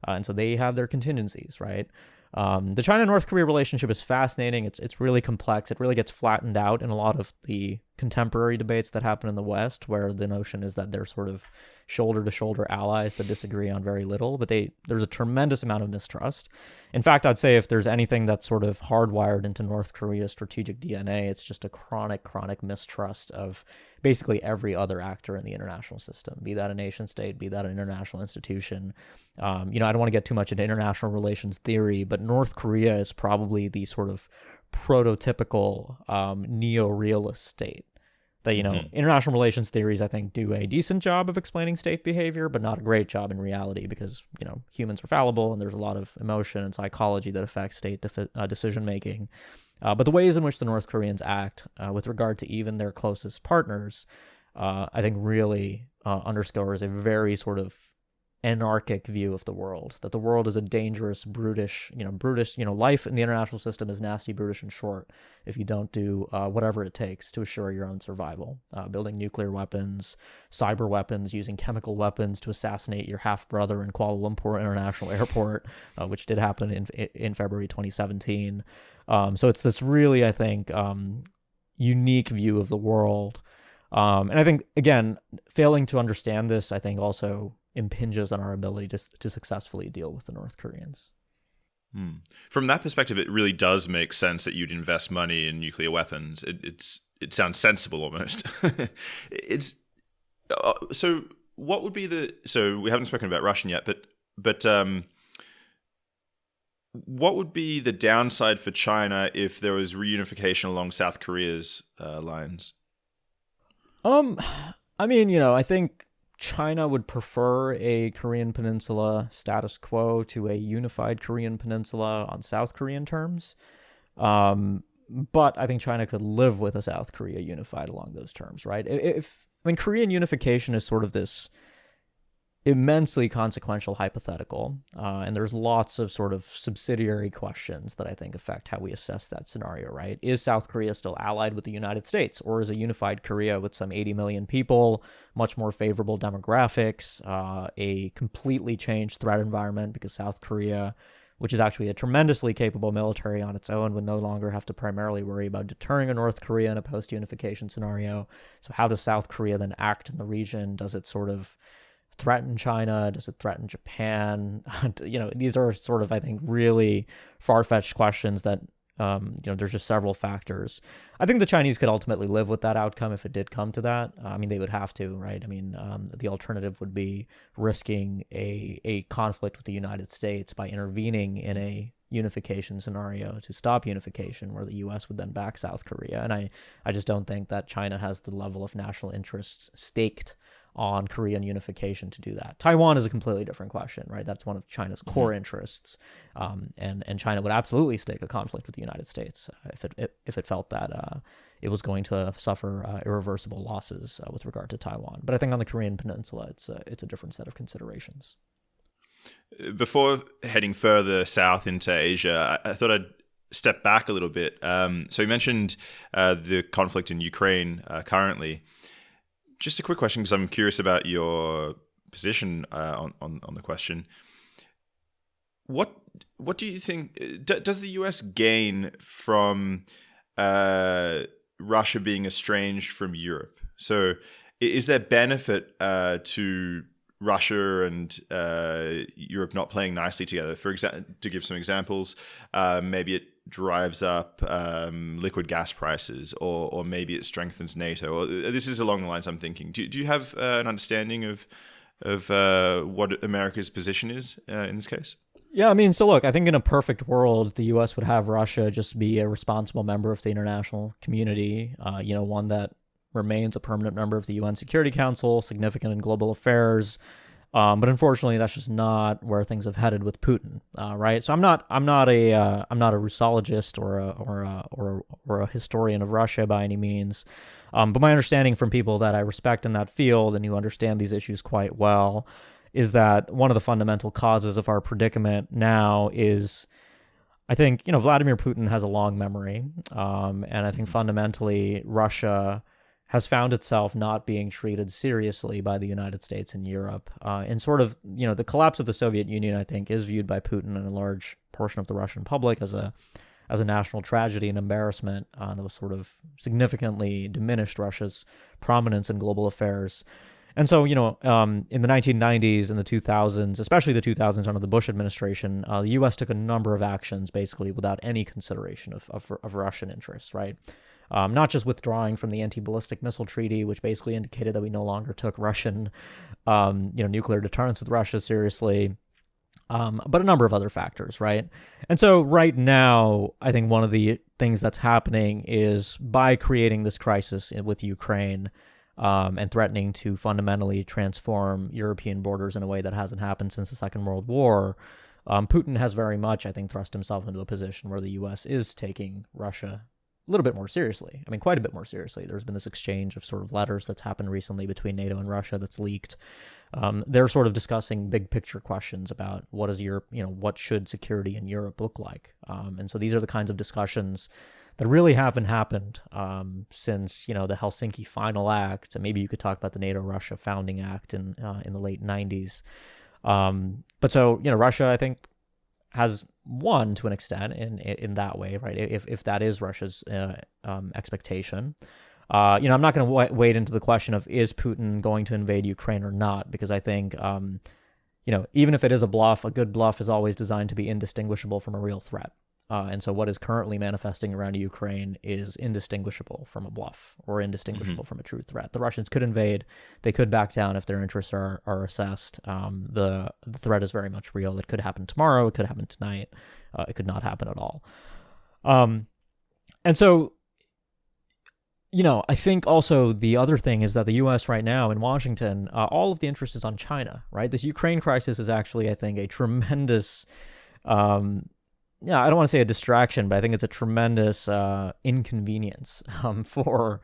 And so they have their contingencies, right? The China-North Korea relationship is fascinating. It's really complex. It really gets flattened out in a lot of the contemporary debates that happen in the West, where the notion is that they're sort of shoulder-to-shoulder allies that disagree on very little, but there's a tremendous amount of mistrust. In fact, I'd say if there's anything that's sort of hardwired into North Korea's strategic DNA, it's just a chronic mistrust of basically every other actor in the international system, be that a nation state, be that an international institution. I don't want to get too much into international relations theory, but North Korea is probably the sort of prototypical neo-realist state. that, international relations theories, I think, do a decent job of explaining state behavior, but not a great job in reality because, humans are fallible and there's a lot of emotion and psychology that affects state decision-making. But the ways in which the North Koreans act with regard to even their closest partners, I think really underscores a very sort of anarchic view of the world, that the world is a dangerous, brutish, life in the international system is nasty, brutish, and short if you don't do whatever it takes to assure your own survival. Building nuclear weapons, cyber weapons, using chemical weapons to assassinate your half-brother in Kuala Lumpur International Airport, which did happen in February 2017. So it's this really, I think, unique view of the world. And I think, again, failing to understand this, I think also impinges on our ability to successfully deal with the North Koreans. From that perspective, it really does make sense that you'd invest money in nuclear weapons. It sounds sensible almost. So what would be so we haven't spoken about Russian yet, but what would be the downside for China if there was reunification along South Korea's lines? I think China would prefer a Korean Peninsula status quo to a unified Korean Peninsula on South Korean terms. But I think China could live with a South Korea unified along those terms, right? Korean unification is sort of this immensely consequential hypothetical, and there's lots of sort of subsidiary questions that I think affect how we assess that scenario, right? Is South Korea still allied with the United States, or is a unified Korea with some 80 million people, much more favorable demographics, a completely changed threat environment because South Korea, which is actually a tremendously capable military on its own, would no longer have to primarily worry about deterring a North Korea in a post-unification scenario. So how does South Korea then act in the region? Does it sort of threaten China? Does it threaten Japan? These are sort of, I think, really far-fetched questions that, there's just several factors. I think the Chinese could ultimately live with that outcome if it did come to that. They would have to, right? The alternative would be risking a conflict with the United States by intervening in a unification scenario to stop unification, where the U.S. would then back South Korea. And I just don't think that China has the level of national interests staked on Korean unification to do that. Taiwan is a completely different question, right? That's one of China's core interests, and China would absolutely stake a conflict with the United States if it felt that it was going to suffer irreversible losses with regard to Taiwan. But I think on the Korean Peninsula, it's a different set of considerations. Before heading further south into Asia, I thought I'd step back a little bit. So you mentioned the conflict in Ukraine currently. Just a quick question, because I'm curious about your position on the question. What do you think? Does the US gain from Russia being estranged from Europe? So, is there benefit to Russia and Europe not playing nicely together? For example, to give some examples, maybe it drives up liquid gas prices, or maybe it strengthens NATO. Or this is along the lines I'm thinking. Do you have an understanding of what America's position is in this case? Yeah, so look, I think in a perfect world, the U.S. would have Russia just be a responsible member of the international community, one that remains a permanent member of the UN Security Council, significant in global affairs. But unfortunately, that's just not where things have headed with Putin, right? So I'm not a Russologist or a historian of Russia by any means. But my understanding from people that I respect in that field and who understand these issues quite well is that one of the fundamental causes of our predicament now is, I think, Vladimir Putin has a long memory, and I think fundamentally Russia has found itself not being treated seriously by the United States and Europe. And sort of, the collapse of the Soviet Union, I think, is viewed by Putin and a large portion of the Russian public as a national tragedy and embarrassment that was sort of significantly diminished Russia's prominence in global affairs. And so, in the 1990s and the 2000s, especially the 2000s under the Bush administration, the U.S. took a number of actions basically without any consideration of Russian interests, right? Not just withdrawing from the anti-ballistic missile treaty, which basically indicated that we no longer took Russian, nuclear deterrence with Russia seriously, but a number of other factors, right? And so right now, I think one of the things that's happening is by creating this crisis with Ukraine and threatening to fundamentally transform European borders in a way that hasn't happened since the Second World War, Putin has very much, I think, thrust himself into a position where the U.S. is taking Russia a little bit more seriously. I mean, quite a bit more seriously. There's been this exchange of sort of letters that's happened recently between NATO and Russia that's leaked. They're sort of discussing big picture questions about what is Europe, what should security in Europe look like? And so these are the kinds of discussions that really haven't happened since, the Helsinki Final Act. And maybe you could talk about the NATO-Russia Founding Act in the late 90s. But so, Russia, I think, has won to an extent in that way, right? If that is Russia's expectation. I'm not going to wade into the question of is Putin going to invade Ukraine or not, because I think, even if it is a bluff, a good bluff is always designed to be indistinguishable from a real threat. And so what is currently manifesting around Ukraine is indistinguishable from a bluff or indistinguishable from a true threat. The Russians could invade. They could back down if their interests are assessed. The threat is very much real. It could happen tomorrow. It could happen tonight. It could not happen at all. And so, I think also the other thing is that the U.S. right now in Washington, all of the interest is on China, right? This Ukraine crisis is actually, I think, a tremendous... I don't want to say a distraction, but I think it's a tremendous inconvenience for,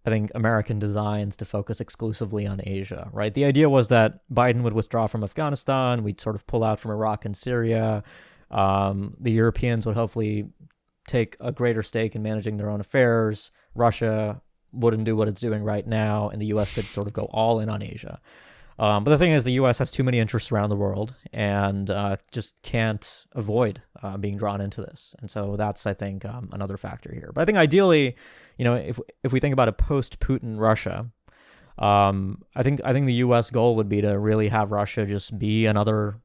I think, American designs to focus exclusively on Asia, right? The idea was that Biden would withdraw from Afghanistan, we'd sort of pull out from Iraq and Syria, the Europeans would hopefully take a greater stake in managing their own affairs, Russia wouldn't do what it's doing right now, and the U.S. could sort of go all in on Asia. But the thing is, the U.S. has too many interests around the world and just can't avoid being drawn into this. And so that's, I think, another factor here. But I think ideally, if we think about a post-Putin Russia, I think the U.S. goal would be to really have Russia just be another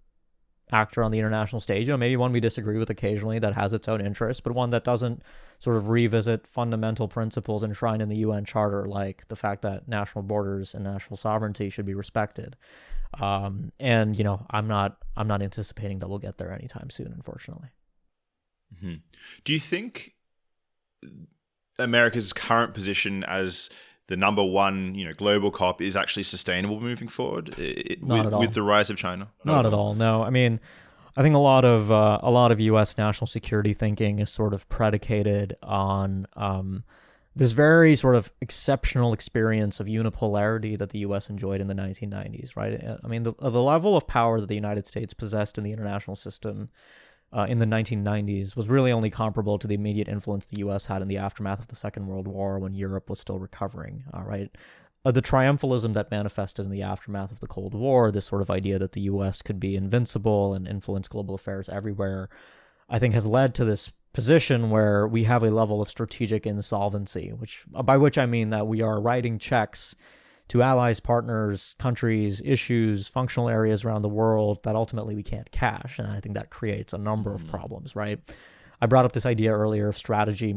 actor on the international stage. Maybe one we disagree with occasionally that has its own interests, but one that doesn't sort of revisit fundamental principles enshrined in the UN Charter, like the fact that national borders and national sovereignty should be respected. And I'm not anticipating that we'll get there anytime soon, unfortunately. Mm-hmm. Do you think America's current position as the number one, global cop is actually sustainable moving forward with the rise of China? Not at all. No, I mean, I think a lot of U.S. national security thinking is sort of predicated on this very sort of exceptional experience of unipolarity that the U.S. enjoyed in the 1990s, right? I mean, the level of power that the United States possessed in the international system in the 1990s was really only comparable to the immediate influence the U.S. had in the aftermath of the Second World War when Europe was still recovering, right? The triumphalism that manifested in the aftermath of the Cold War, this sort of idea that the U.S. could be invincible and influence global affairs everywhere, I think has led to this position where we have a level of strategic insolvency, by which I mean that we are writing checks to allies, partners, countries, issues, functional areas around the world that ultimately we can't cash. And I think that creates a number of problems, right? I brought up this idea earlier of strategy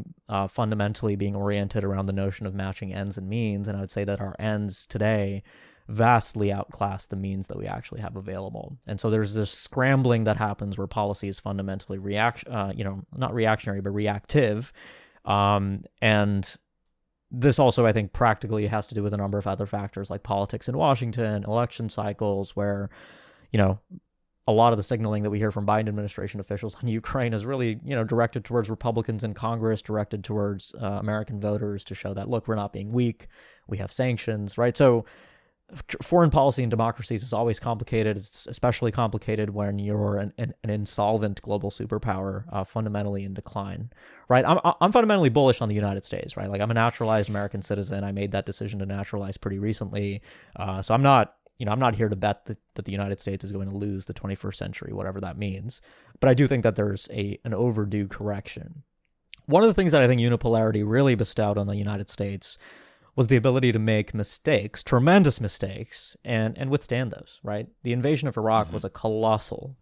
fundamentally being oriented around the notion of matching ends and means. And I would say that our ends today vastly outclass the means that we actually have available. And so there's this scrambling that happens where policy is fundamentally not reactionary, but reactive. And this also, I think, practically has to do with a number of other factors like politics in Washington, election cycles, where, a lot of the signaling that we hear from Biden administration officials on Ukraine is really, directed towards Republicans in Congress, directed towards American voters to show that, look, we're not being weak. We have sanctions, right? So foreign policy in democracies is always complicated. It's especially complicated when you're an insolvent global superpower, fundamentally in decline, right? I'm fundamentally bullish on the United States, right? Like, I'm a naturalized American citizen. I made that decision to naturalize pretty recently. So I'm not here to bet that the United States is going to lose the 21st century, whatever that means. But I do think that there's an overdue correction. One of the things that I think unipolarity really bestowed on the United States was the ability to make mistakes, tremendous mistakes, and withstand those, right? The invasion of Iraq was a colossal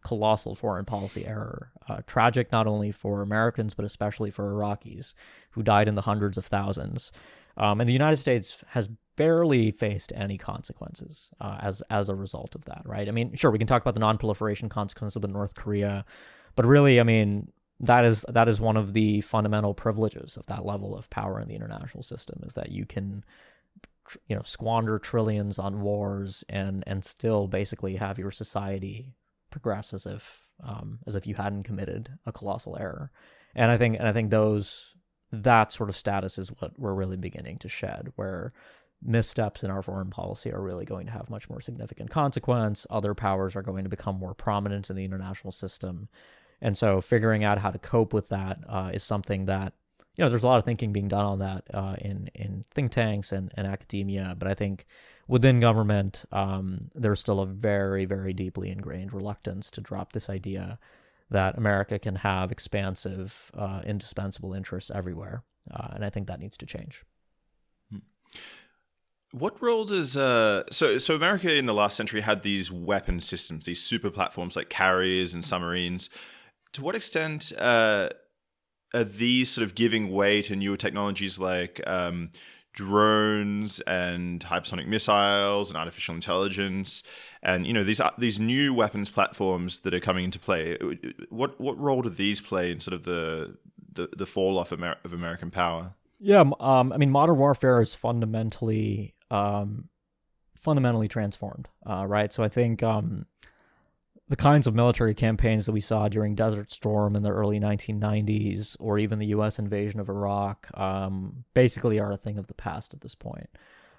foreign policy error, tragic not only for Americans, but especially for Iraqis, who died in the hundreds of thousands. And the United States has barely faced any consequences as a result of that, right? I mean, sure, we can talk about the non-proliferation consequences of North Korea, but really, I mean, that is one of the fundamental privileges of that level of power in the international system, is that you can squander trillions on wars and still basically have your society progress as if you hadn't committed a colossal error. And I think that sort of status is what we're really beginning to shed, where missteps in our foreign policy are really going to have much more significant consequence. Other powers are going to become more prominent in the international system. And so figuring out how to cope with that is something that, there's a lot of thinking being done on that in think tanks and academia. But I think within government, there's still a very, very deeply ingrained reluctance to drop this idea that America can have expansive, indispensable interests everywhere. And I think that needs to change. What role does so America in the last century had these weapon systems, these super platforms like carriers and submarines. To what extent are these sort of giving way to newer technologies like drones and hypersonic missiles and artificial intelligence, and these new weapons platforms that are coming into play? What role do these play in sort of the fall off of American power? Yeah, I mean, modern warfare is fundamentally transformed, right? So I think the kinds of military campaigns that we saw during Desert Storm in the early 1990s, or even the U.S. invasion of Iraq, basically are a thing of the past at this point.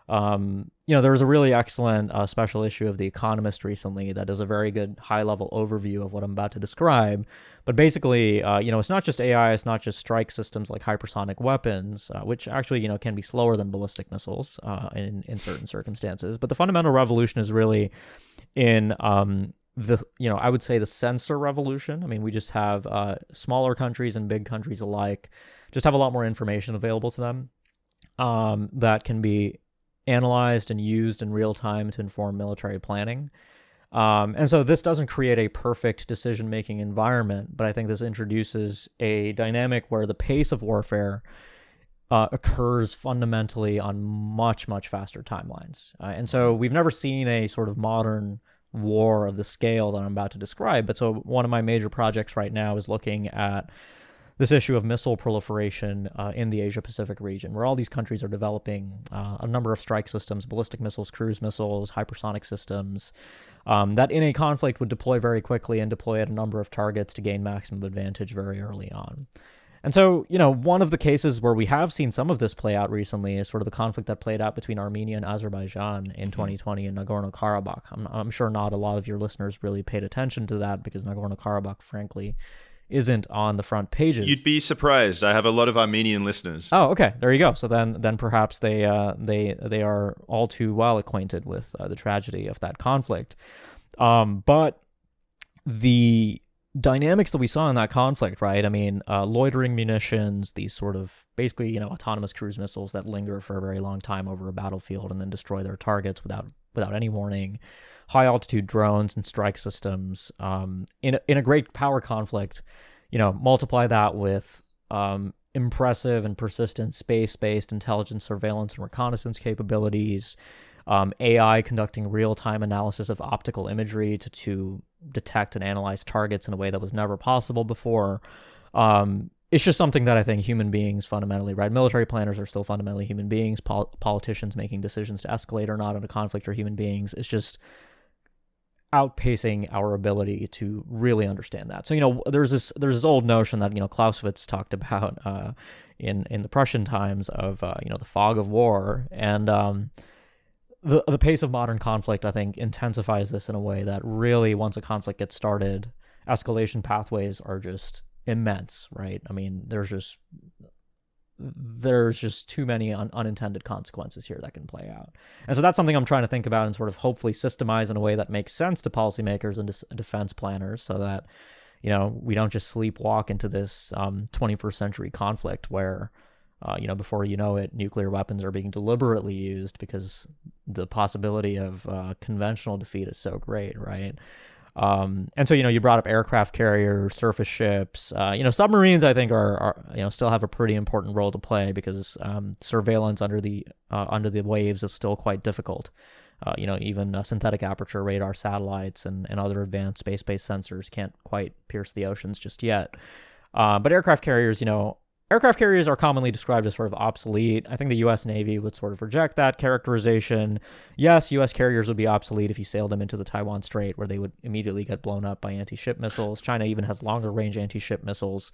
There was a really excellent special issue of The Economist recently that does a very good high-level overview of what I'm about to describe. But basically, it's not just AI, it's not just strike systems like hypersonic weapons, which actually, can be slower than ballistic missiles in certain circumstances. But the fundamental revolution is really in I would say the sensor revolution. I mean, we just have smaller countries and big countries alike just have a lot more information available to them that can be analyzed and used in real time to inform military planning. And so this doesn't create a perfect decision-making environment, but I think this introduces a dynamic where the pace of warfare occurs fundamentally on much, much faster timelines. And so we've never seen a sort of modern war of the scale that I'm about to describe. But so one of my major projects right now is looking at this issue of missile proliferation in the Asia-Pacific region, where all these countries are developing a number of strike systems, ballistic missiles, cruise missiles, hypersonic systems, that in a conflict would deploy very quickly and deploy at a number of targets to gain maximum advantage very early on. And so, one of the cases where we have seen some of this play out recently is sort of the conflict that played out between Armenia and Azerbaijan in 2020 in Nagorno-Karabakh. I'm sure not a lot of your listeners really paid attention to that because Nagorno-Karabakh, frankly, isn't on the front pages. You'd be surprised. I have a lot of Armenian listeners. Oh, okay. There you go. So then perhaps they are all too well acquainted with the tragedy of that conflict. But the dynamics that we saw in that conflict, right? I mean, loitering munitions, these sort of basically, autonomous cruise missiles that linger for a very long time over a battlefield and then destroy their targets without any warning. High altitude drones and strike systems. In a great power conflict, multiply that with impressive and persistent space-based intelligence, surveillance, and reconnaissance capabilities. AI conducting real-time analysis of optical imagery to detect and analyze targets in a way that was never possible before. It's just something that I think human beings fundamentally, right? Military planners are still fundamentally human beings. Politicians making decisions to escalate or not in a conflict are human beings. It's just outpacing our ability to really understand that. So, there's this old notion that, Clausewitz talked about in the Prussian times of, the fog of war. And the pace of modern conflict, I think, intensifies this in a way that really, once a conflict gets started, escalation pathways are just immense, right? I mean, there's just too many unintended consequences here that can play out. And so that's something I'm trying to think about and sort of hopefully systemize in a way that makes sense to policymakers and defense planners so that, we don't just sleepwalk into this 21st century conflict where, before you know it, nuclear weapons are being deliberately used because the possibility of conventional defeat is so great, right? And so, you brought up aircraft carriers, surface ships. Submarines, I think, are still have a pretty important role to play because surveillance under the waves is still quite difficult. Even synthetic aperture radar satellites and other advanced space-based sensors can't quite pierce the oceans just yet. But aircraft carriers, are commonly described as sort of obsolete. I think the U.S. Navy would sort of reject that characterization. Yes, U.S. carriers would be obsolete if you sailed them into the Taiwan Strait, where they would immediately get blown up by anti-ship missiles. China even has longer-range anti-ship missiles.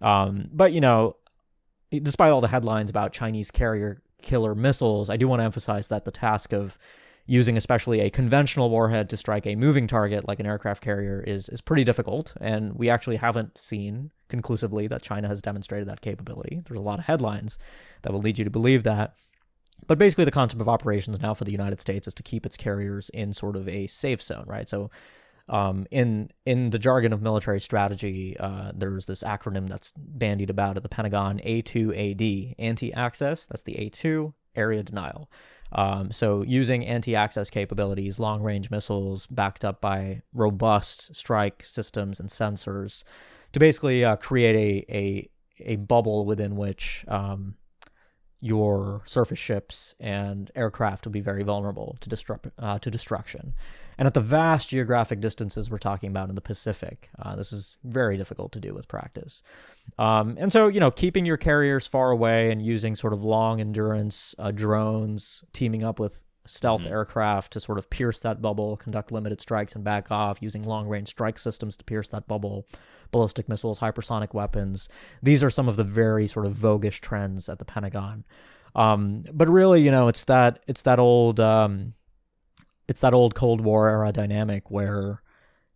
But despite all the headlines about Chinese carrier killer missiles, I do want to emphasize that the task of using especially a conventional warhead to strike a moving target like an aircraft carrier is pretty difficult, and we actually haven't seen conclusively that China has demonstrated that capability. There's a lot of headlines that will lead you to believe that. But basically the concept of operations now for the United States is to keep its carriers in sort of a safe zone, right? So in the jargon of military strategy, there's this acronym that's bandied about at the Pentagon, A2AD, anti-access, that's the A2, area denial. So using anti-access capabilities, long-range missiles backed up by robust strike systems and sensors to basically create a bubble within which your surface ships and aircraft will be very vulnerable to destruction. And at the vast geographic distances we're talking about in the Pacific, this is very difficult to do with practice. And so, keeping your carriers far away and using sort of long endurance drones, teaming up with stealth aircraft to sort of pierce that bubble, conduct limited strikes and back off, using long-range strike systems to pierce that bubble, ballistic missiles, hypersonic weapons. These are some of the very sort of voguish trends at the Pentagon. But really, it's that old Cold War era dynamic where,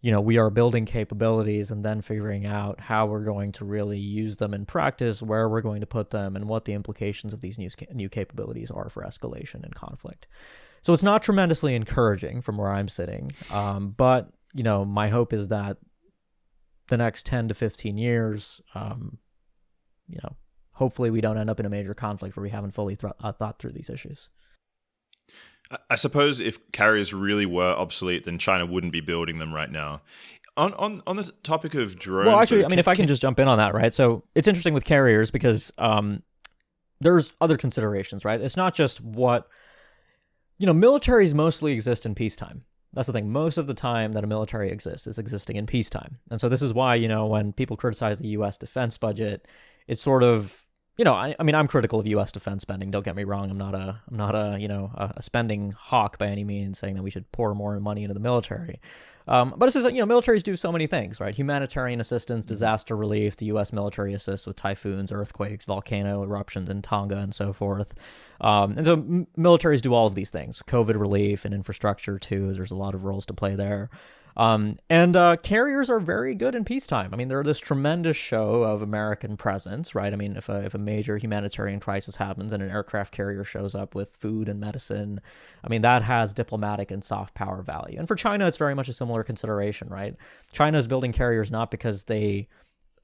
we are building capabilities and then figuring out how we're going to really use them in practice, where we're going to put them, and what the implications of these new capabilities are for escalation and conflict. So it's not tremendously encouraging from where I'm sitting. But, my hope is that the next 10 to 15 years, hopefully we don't end up in a major conflict where we haven't fully thought through these issues. I suppose if carriers really were obsolete, then China wouldn't be building them right now. On the topic of drones... Well, actually, if I can just jump in on that, right? So it's interesting with carriers because there's other considerations, right? It's not just what... militaries mostly exist in peacetime. That's the thing. Most of the time that a military exists is existing in peacetime. And so this is why, when people criticize the U.S. defense budget, it's sort of... I'm critical of U.S. defense spending. Don't get me wrong. I'm not a spending hawk by any means, saying that we should pour more money into the military. But it's just that, militaries do so many things, right? Humanitarian assistance, disaster relief. The U.S. military assists with typhoons, earthquakes, volcano eruptions in Tonga, and so forth. And so militaries do all of these things. COVID relief and infrastructure too. There's a lot of roles to play there. And carriers are very good in peacetime. They're this tremendous show of American presence, right? If a major humanitarian crisis happens and an aircraft carrier shows up with food and medicine, that has diplomatic and soft power value. And for China, it's very much a similar consideration, right? China is building carriers not because they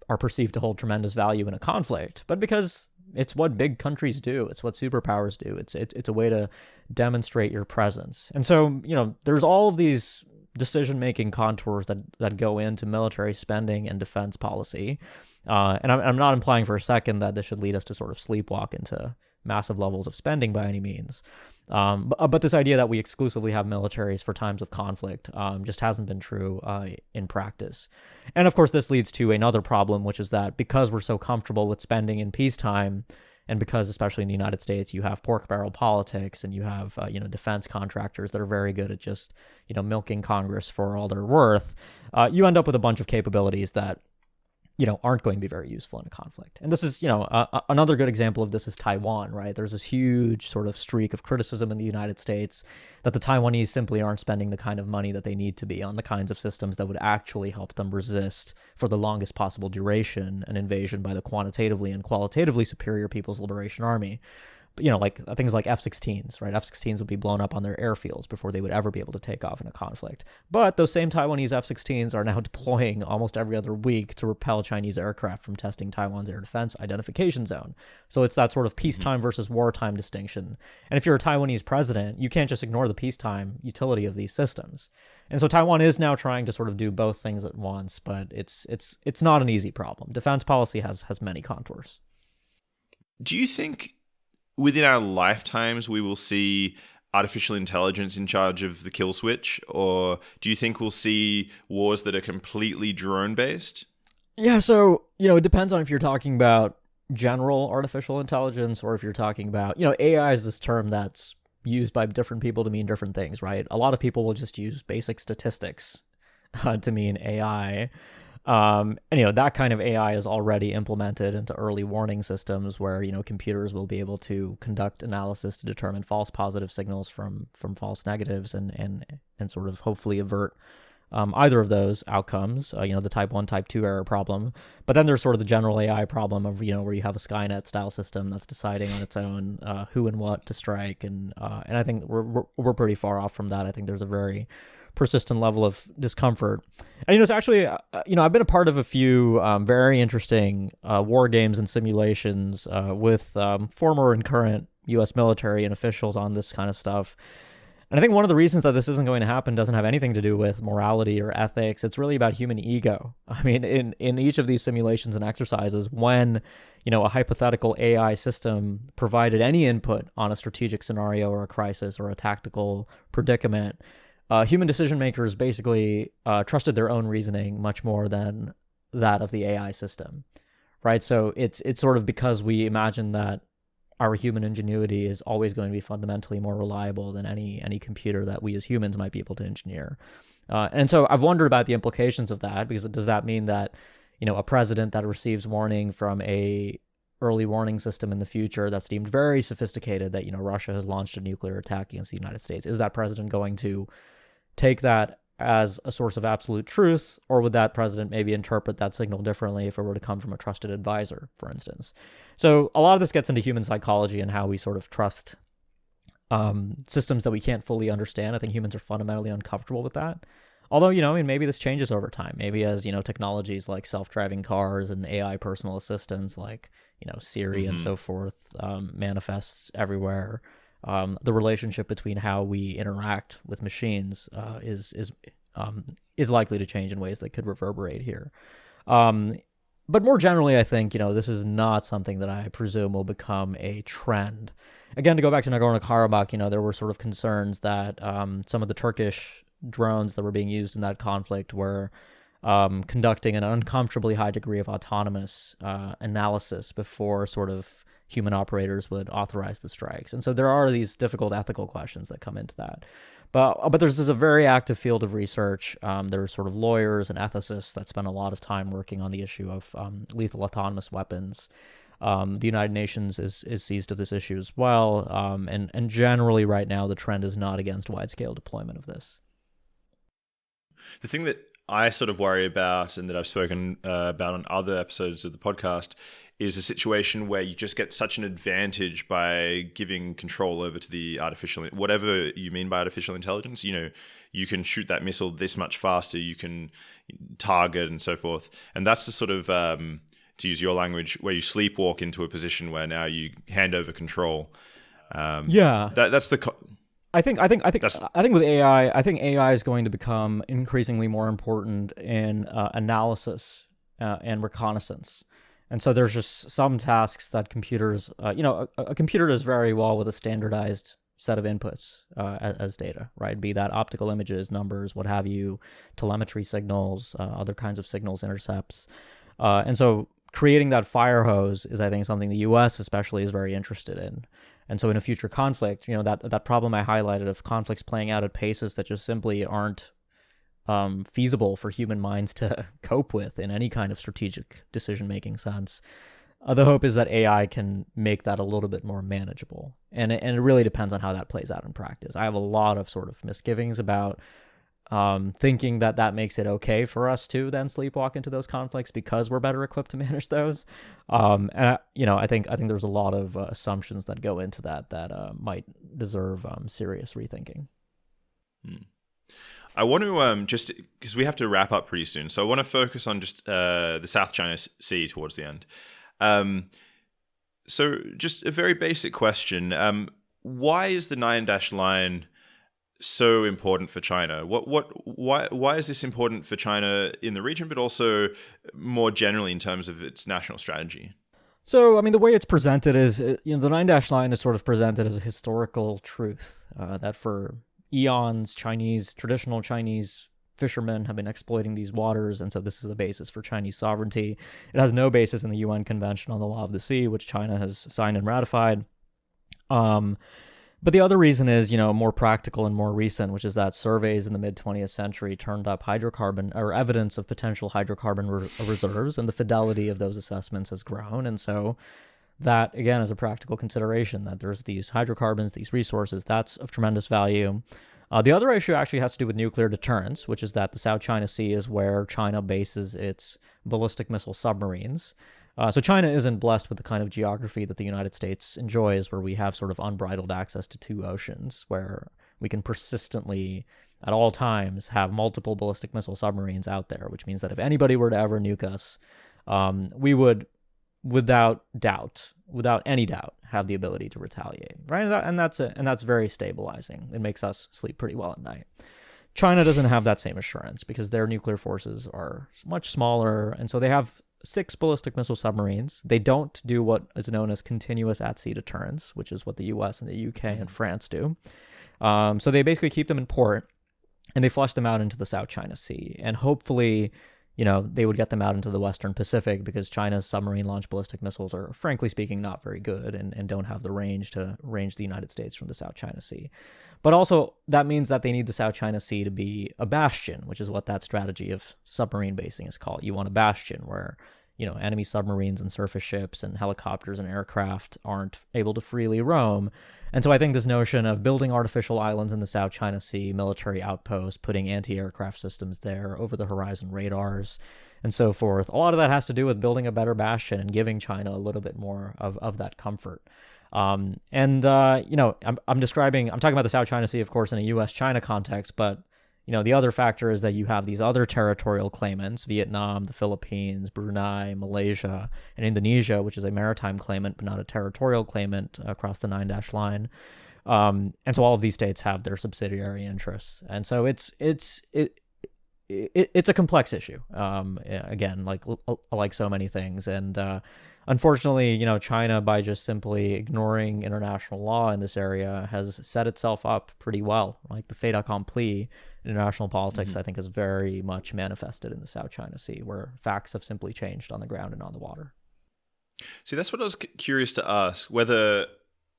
are perceived to hold tremendous value in a conflict, but because it's what big countries do. It's what superpowers do. It's a way to demonstrate your presence. And so, there's all of these decision-making contours that go into military spending and defense policy. And I'm not implying for a second that this should lead us to sort of sleepwalk into massive levels of spending by any means. But this idea that we exclusively have militaries for times of conflict just hasn't been true in practice. And of course, this leads to another problem, which is that because we're so comfortable with spending in peacetime, and because, especially in the United States, you have pork barrel politics and you have, defense contractors that are very good at just, milking Congress for all they're worth, you end up with a bunch of capabilities that, aren't going to be very useful in a conflict. And this is, another good example of this is Taiwan, right? There's this huge sort of streak of criticism in the United States that the Taiwanese simply aren't spending the kind of money that they need to be on the kinds of systems that would actually help them resist for the longest possible duration an invasion by the quantitatively and qualitatively superior People's Liberation Army. like things like F-16s, right? F-16s would be blown up on their airfields before they would ever be able to take off in a conflict. But those same Taiwanese F-16s are now deploying almost every other week to repel Chinese aircraft from testing Taiwan's air defense identification zone. So it's that sort of peacetime versus wartime distinction. And if you're a Taiwanese president, you can't just ignore the peacetime utility of these systems. And so Taiwan is now trying to sort of do both things at once, but it's not an easy problem. Defense policy has many contours. Do you think within our lifetimes we will see artificial intelligence in charge of the kill switch, or do you think we'll see wars that are completely drone-based? Yeah, so, it depends on if you're talking about general artificial intelligence or if you're talking about, AI is this term that's used by different people to mean different things, right? A lot of people will just use basic statistics to mean AI. And, that kind of AI is already implemented into early warning systems where, computers will be able to conduct analysis to determine false positive signals from false negatives and sort of hopefully avert either of those outcomes, the type 1, type 2 error problem. But then there's sort of the general AI problem of, where you have a Skynet style system that's deciding on its own who and what to strike. And I think we're pretty far off from that. I think there's a very persistent level of discomfort. And, it's actually, I've been a part of a few very interesting war games and simulations with former and current U.S. military and officials on this kind of stuff. And I think one of the reasons that this isn't going to happen doesn't have anything to do with morality or ethics. It's really about human ego. I mean, in each of these simulations and exercises, when, a hypothetical AI system provided any input on a strategic scenario or a crisis or a tactical predicament, human decision makers basically trusted their own reasoning much more than that of the AI system, right? So it's sort of because we imagine that our human ingenuity is always going to be fundamentally more reliable than any computer that we as humans might be able to engineer. And so I've wondered about the implications of that, because does that mean that, a president that receives warning from a early warning system in the future that's deemed very sophisticated that, Russia has launched a nuclear attack against the United States, is that president going to take that as a source of absolute truth, or would that president maybe interpret that signal differently if it were to come from a trusted advisor, for instance? So a lot of this gets into human psychology and how we sort of trust systems that we can't fully understand. I think humans are fundamentally uncomfortable with that. Although, maybe this changes over time. Maybe as, technologies like self-driving cars and AI personal assistants like, Siri and so forth manifests everywhere. The relationship between how we interact with machines is likely to change in ways that could reverberate here. But more generally, I think, this is not something that I presume will become a trend. Again, to go back to Nagorno-Karabakh, there were sort of concerns that some of the Turkish drones that were being used in that conflict were conducting an uncomfortably high degree of autonomous analysis before sort of human operators would authorize the strikes. And so there are these difficult ethical questions that come into that. But there's a very active field of research. There's sort of lawyers and ethicists that spend a lot of time working on the issue of lethal autonomous weapons. The United Nations is seized of this issue as well. And generally right now, the trend is not against wide-scale deployment of this. The thing that I sort of worry about, and that I've spoken about on other episodes of the podcast, is a situation where you just get such an advantage by giving control over to the artificial, whatever you mean by artificial intelligence. You can shoot that missile this much faster, you can target and so forth. And that's the sort of, to use your language, where you sleepwalk into a position where now you hand over control. That's the... I think with AI, I think AI is going to become increasingly more important in analysis and reconnaissance. And so there's just some tasks that computers, a computer does very well with a standardized set of inputs as data, right? Be that optical images, numbers, what have you, telemetry signals, other kinds of signals, intercepts. And so creating that fire hose is, I think, something the U.S. especially is very interested in. And so in a future conflict, that problem I highlighted of conflicts playing out at paces that just simply aren't feasible for human minds to cope with in any kind of strategic decision-making sense. The hope is that AI can make that a little bit more manageable. And it really depends on how that plays out in practice. I have a lot of sort of misgivings about thinking that that makes it okay for us to then sleepwalk into those conflicts because we're better equipped to manage those. I think there's a lot of assumptions that go into that might deserve serious rethinking. I want to just because we have to wrap up pretty soon, so I want to focus on just the South China Sea towards the end. So just a very basic question: why is the 9-dash line so important for China? Why is this important for China in the region, but also more generally in terms of its national strategy? So, I mean, the way it's presented is, the 9-dash line is sort of presented as a historical truth that for eons, traditional Chinese fishermen have been exploiting these waters, and so this is the basis for Chinese sovereignty. It has no basis in the UN Convention on the Law of the Sea, which China has signed and ratified. But the other reason is, more practical and more recent, which is that surveys in the mid-20th century turned up hydrocarbon or evidence of potential hydrocarbon reserves, and the fidelity of those assessments has grown. And so that, again, is a practical consideration that there's these hydrocarbons, these resources, that's of tremendous value. The other issue actually has to do with nuclear deterrence, which is that the South China Sea is where China bases its ballistic missile submarines. So China isn't blessed with the kind of geography that the United States enjoys, where we have sort of unbridled access to two oceans, where we can persistently, at all times, have multiple ballistic missile submarines out there, which means that if anybody were to ever nuke us, we would, without any doubt, have the ability to retaliate, right? And that's very stabilizing. It makes us sleep pretty well at night. China doesn't have that same assurance because their nuclear forces are much smaller, and so they have 6 ballistic missile submarines. They don't do what is known as continuous at-sea deterrence, which is what the US and the UK and France do. So they basically keep them in port, and they flush them out into the South China Sea. And hopefully, they would get them out into the Western Pacific because China's submarine-launched ballistic missiles are, frankly speaking, not very good and don't have the range to range the United States from the South China Sea. But also, that means that they need the South China Sea to be a bastion, which is what that strategy of submarine basing is called. You want a bastion where, enemy submarines and surface ships and helicopters and aircraft aren't able to freely roam. And so I think this notion of building artificial islands in the South China Sea, military outposts, putting anti-aircraft systems there, over-the-horizon radars, and so forth, a lot of that has to do with building a better bastion and giving China a little bit more of that comfort. I'm talking about the South China Sea, of course, in a U.S.-China context, but, the other factor is that you have these other territorial claimants, Vietnam, the Philippines, Brunei, Malaysia, and Indonesia, which is a maritime claimant, but not a territorial claimant across the 9-dash line. And so all of these states have their subsidiary interests. And so it's a complex issue, again, like so many things. And unfortunately, China, by just simply ignoring international law in this area, has set itself up pretty well. Like the fait accompli in international politics, I think, is very much manifested in the South China Sea, where facts have simply changed on the ground and on the water. See, that's what I was curious to ask, whether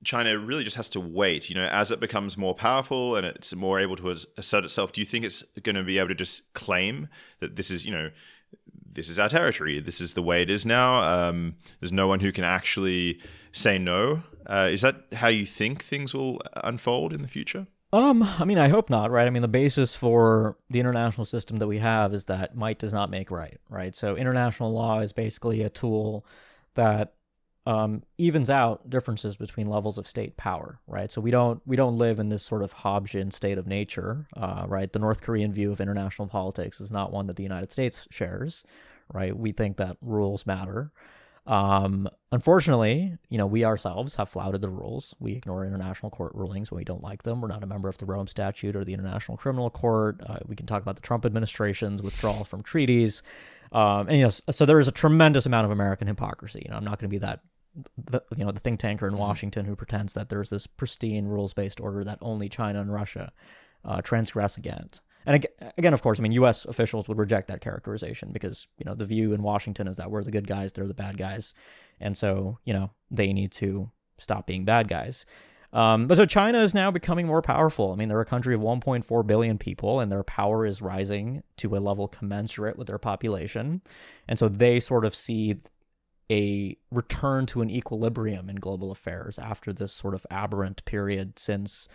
China really just has to wait, as it becomes more powerful and it's more able to assert itself. Do you think it's going to be able to just claim that this is, this is our territory, this is the way it is now? There's no one who can actually say no. Is that how you think things will unfold in the future? I hope not, right? The basis for the international system that we have is that might does not make right? So international law is basically a tool that evens out differences between levels of state power, right? So we don't live in this sort of Hobbesian state of nature, right? The North Korean view of international politics is not one that the United States shares, right? We think that rules matter. Unfortunately, we ourselves have flouted the rules. We ignore international court rulings when we don't like them. We're not a member of the Rome Statute or the International Criminal Court. We can talk about the Trump administration's withdrawal from treaties. So there is a tremendous amount of American hypocrisy. I'm not going to be the think tanker in Washington who pretends that there's this pristine rules-based order that only China and Russia transgress against. And again, of course, U.S. officials would reject that characterization because, the view in Washington is that we're the good guys, they're the bad guys. And so, they need to stop being bad guys. But so China is now becoming more powerful. They're a country of 1.4 billion people, and their power is rising to a level commensurate with their population. And so they sort of see a return to an equilibrium in global affairs after this sort of aberrant period since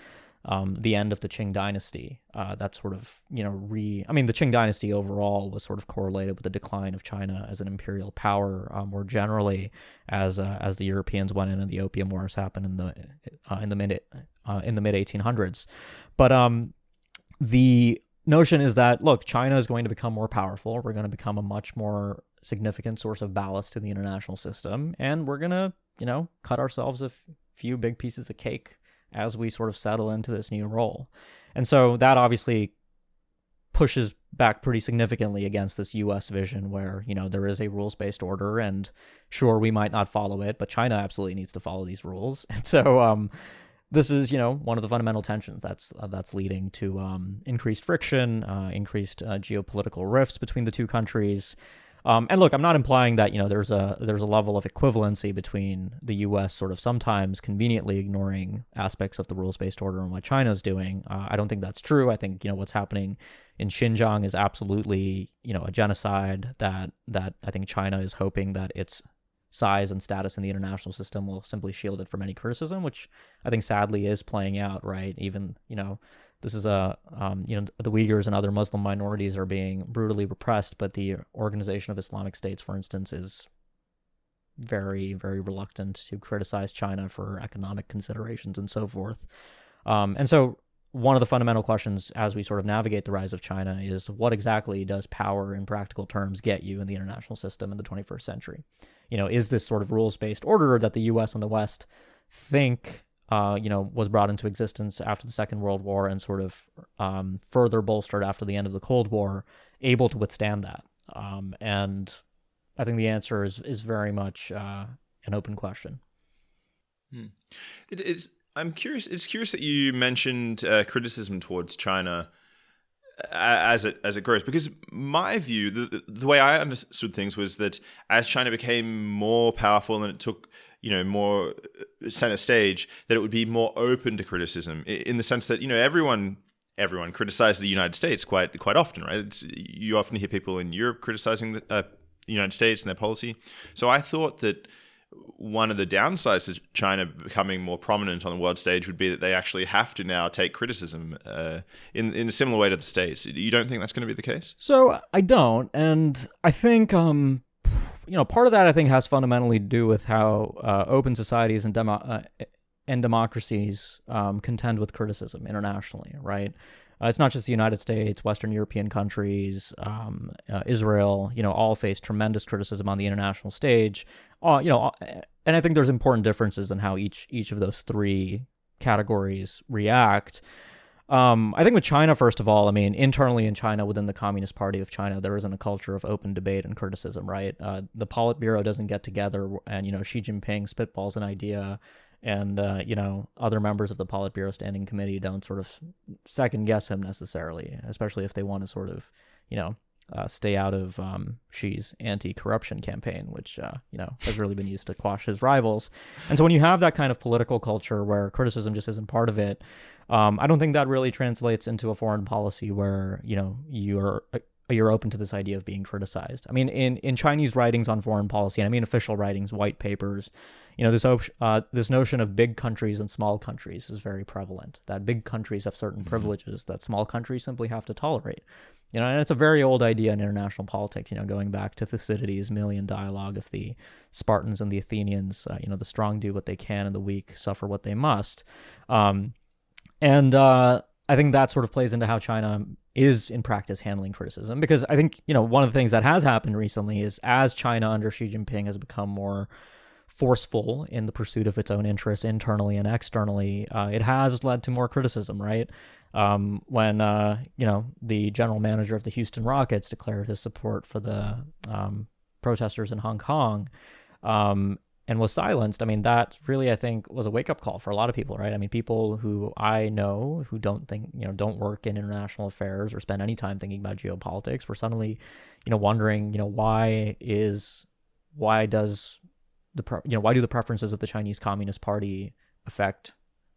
the end of the Qing dynasty. That sort of, the Qing dynasty overall was sort of correlated with the decline of China as an imperial power more generally as the Europeans went in and the Opium Wars happened in the mid 1800s. But the notion is that, look, China is going to become more powerful. We're going to become a much more significant source of ballast to the international system, and we're going to, cut ourselves a few big pieces of cake as we sort of settle into this new role. And so that obviously pushes back pretty significantly against this U.S. vision where, there is a rules-based order, and sure, we might not follow it, but China absolutely needs to follow these rules. And so this is, one of the fundamental tensions that's leading to increased friction, increased geopolitical rifts between the two countries. And look, I'm not implying that, there's a level of equivalency between the U.S. sort of sometimes conveniently ignoring aspects of the rules-based order and what China's doing. I don't think that's true. I think, what's happening in Xinjiang is absolutely, a genocide that I think China is hoping that its size and status in the international system will simply shield it from any criticism, which I think sadly is playing out, right? Even, this is the Uyghurs and other Muslim minorities are being brutally repressed, but the Organization of Islamic States, for instance, is very, very reluctant to criticize China for economic considerations and so forth. And so one of the fundamental questions as we sort of navigate the rise of China is, what exactly does power in practical terms get you in the international system in the 21st century? Is this sort of rules-based order that the U.S. and the West think was brought into existence after the Second World War and sort of further bolstered after the end of the Cold War, able to withstand that? And I think the answer is very much an open question. I'm curious. It's curious that you mentioned criticism towards China as it grows, because my view, the way I understood things was that as China became more powerful and it took more center stage, that it would be more open to criticism in the sense that everyone criticizes the United States quite often, right? You often hear people in Europe criticizing the United States and their policy. So I thought that one of the downsides to China becoming more prominent on the world stage would be that they actually have to now take criticism in a similar way to the States. You don't think that's going to be the case? So I don't, and I think part of that I think has fundamentally to do with how open societies and democracies contend with criticism internationally, right? It's not just the United States, Western European countries, Israel, all face tremendous criticism on the international stage. And I think there's important differences in how each of those three categories react. I think with China, first of all, internally in China, within the Communist Party of China, there isn't a culture of open debate and criticism, right? The Politburo doesn't get together and, Xi Jinping spitballs an idea and, other members of the Politburo Standing Committee don't sort of second guess him necessarily, especially if they want to sort of, stay out of Xi's anti-corruption campaign, which, has really been used to quash his rivals. And so when you have that kind of political culture where criticism just isn't part of it, I don't think that really translates into a foreign policy where, you're open to this idea of being criticized. In Chinese writings on foreign policy, and official writings, white papers, this notion of big countries and small countries is very prevalent, that big countries have certain privileges that small countries simply have to tolerate. And it's a very old idea in international politics, going back to Thucydides' Melian dialogue of the Spartans and the Athenians, the strong do what they can and the weak suffer what they must. I think that sort of plays into how China is in practice handling criticism, because I think, one of the things that has happened recently is as China under Xi Jinping has become more forceful in the pursuit of its own interests internally and externally, it has led to more criticism, right? When, the general manager of the Houston Rockets declared his support for the protesters in Hong Kong, and was silenced. That really, I think, was a wake-up call for a lot of people, right? People who I know who don't think, don't work in international affairs or spend any time thinking about geopolitics were suddenly, wondering, why do the preferences of the Chinese Communist Party affect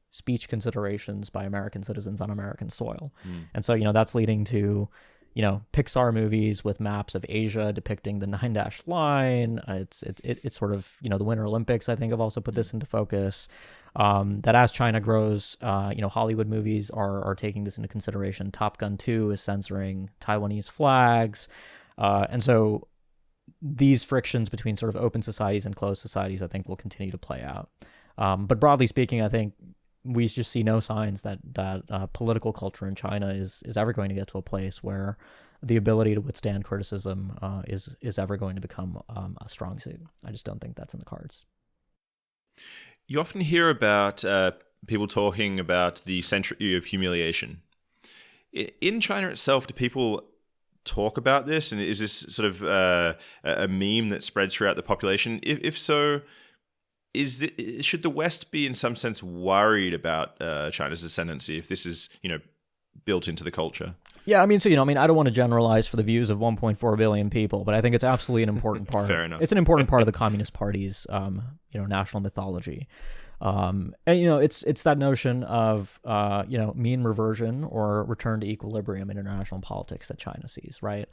speech considerations by American citizens on American soil? And so, that's leading to, Pixar movies with maps of Asia depicting the Nine Dash Line. It's sort of, the Winter Olympics, I think, have also put this into focus. That as China grows, Hollywood movies are taking this into consideration. Top Gun 2 is censoring Taiwanese flags. And so these frictions between sort of open societies and closed societies, I think, will continue to play out. But broadly speaking, I think we just see no signs that political culture in China is ever going to get to a place where the ability to withstand criticism is ever going to become a strong suit. I just don't think that's in the cards. You often hear about people talking about the century of humiliation. In China itself, do people talk about this? And is this sort of a meme that spreads throughout the population? If so, should the West be in some sense worried about China's ascendancy if this is, built into the culture? Yeah, I don't want to generalize for the views of 1.4 billion people, but I think it's absolutely an important part. Fair enough. It's an important part of the Communist Party's, national mythology. It's that notion of, mean reversion or return to equilibrium in international politics that China sees, right?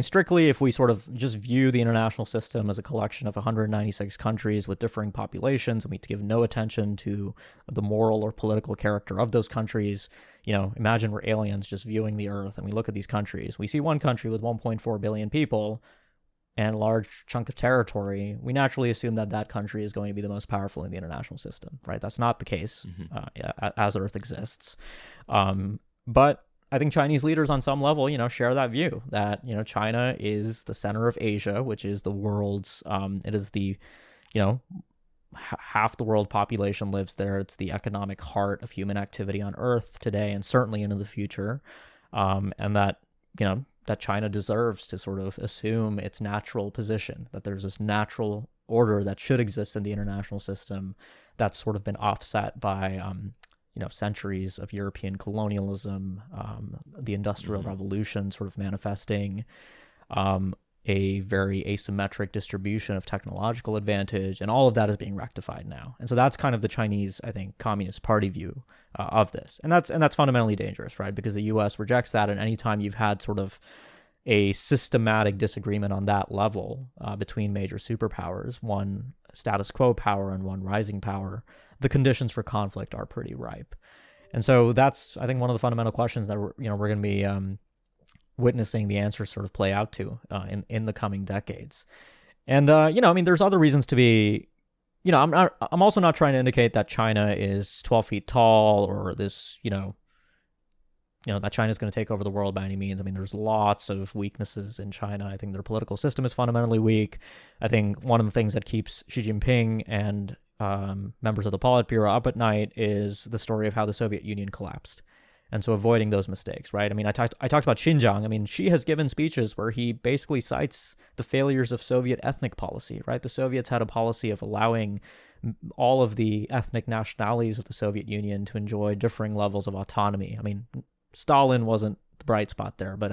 Strictly if we sort of just view the international system as a collection of 196 countries with differing populations, and we give no attention to the moral or political character of those countries, imagine we're aliens just viewing the Earth, and we look at these countries. We see one country with 1.4 billion people and a large chunk of territory. We naturally assume that country is going to be the most powerful in the international system, right? That's not the case as Earth exists. But I think Chinese leaders on some level, share that view that, China is the center of Asia, which is the world's, it is the, half the world population lives there. It's the economic heart of human activity on Earth today and certainly into the future. And that, that China deserves to sort of assume its natural position, that there's this natural order that should exist in the international system that's sort of been offset by, centuries of European colonialism, the Industrial Revolution sort of manifesting a very asymmetric distribution of technological advantage, and all of that is being rectified now. And so that's kind of the Chinese, I think, Communist Party view of this. And that's fundamentally dangerous, right? Because the U.S. rejects that, and anytime you've had sort of a systematic disagreement on that level between major superpowers, one status quo power and one rising power, the conditions for conflict are pretty ripe. And so that's, I think, one of the fundamental questions that we're going to be witnessing the answers sort of play out to in the coming decades. And there's other reasons to be, I'm also not trying to indicate that China is 12 feet tall or this, that China is going to take over the world by any means. There's lots of weaknesses in China. I think their political system is fundamentally weak. I think one of the things that keeps Xi Jinping and members of the Politburo up at night is the story of how the Soviet Union collapsed. And so avoiding those mistakes, right? I talked about Xinjiang. Xi has given speeches where he basically cites the failures of Soviet ethnic policy, right? The Soviets had a policy of allowing all of the ethnic nationalities of the Soviet Union to enjoy differing levels of autonomy. Stalin wasn't the bright spot there, but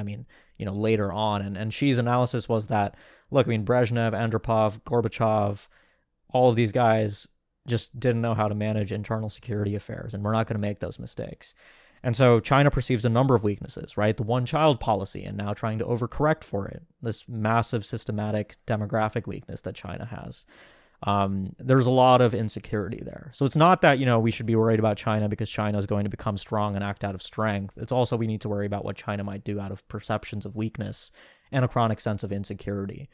later on. And Xi's analysis was that, look, Brezhnev, Andropov, Gorbachev, all of these guys just didn't know how to manage internal security affairs, and we're not going to make those mistakes. And so China perceives a number of weaknesses, right? The one-child policy, and now trying to overcorrect for it, this massive systematic demographic weakness that China has. There's a lot of insecurity there. So it's not that, we should be worried about China because China is going to become strong and act out of strength. It's also we need to worry about what China might do out of perceptions of weakness and a chronic sense of insecurity.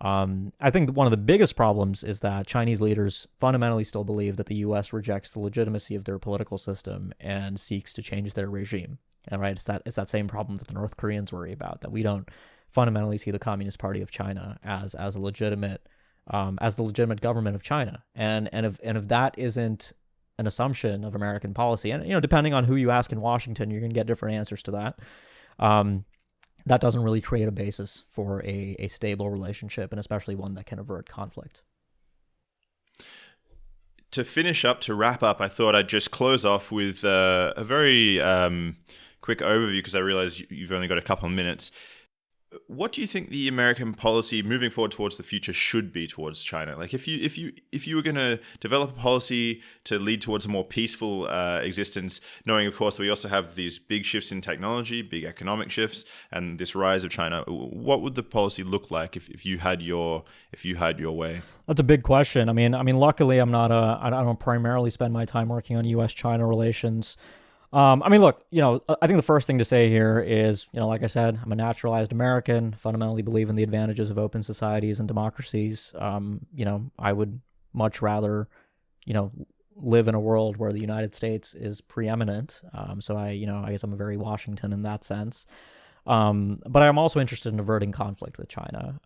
I think one of the biggest problems is that Chinese leaders fundamentally still believe that the U.S. rejects the legitimacy of their political system and seeks to change their regime. And right, it's that same problem that the North Koreans worry about, that we don't fundamentally see the Communist Party of China as a legitimate, as the legitimate government of China. And if that isn't an assumption of American policy, and depending on who you ask in Washington, you're going to get different answers to that. That doesn't really create a basis for a stable relationship, and especially one that can avert conflict. To wrap up, I thought I'd just close off with a very quick overview, because I realize you've only got a couple of minutes. what do you think the American policy moving forward towards the future should be towards China? Like, if you were going to develop a policy to lead towards a more peaceful existence, knowing, of course, we also have these big shifts in technology, big economic shifts, and this rise of China, what would the policy look like if you had your way? That's a big question. I mean, luckily, I don't primarily spend my time working on U.S.-China relations. Look, I think the first thing to say here is, like I said, I'm a naturalized American, fundamentally believe in the advantages of open societies and democracies. I would much rather, live in a world where the United States is preeminent. So I guess I'm a very Washington in that sense. But I'm also interested in averting conflict with China.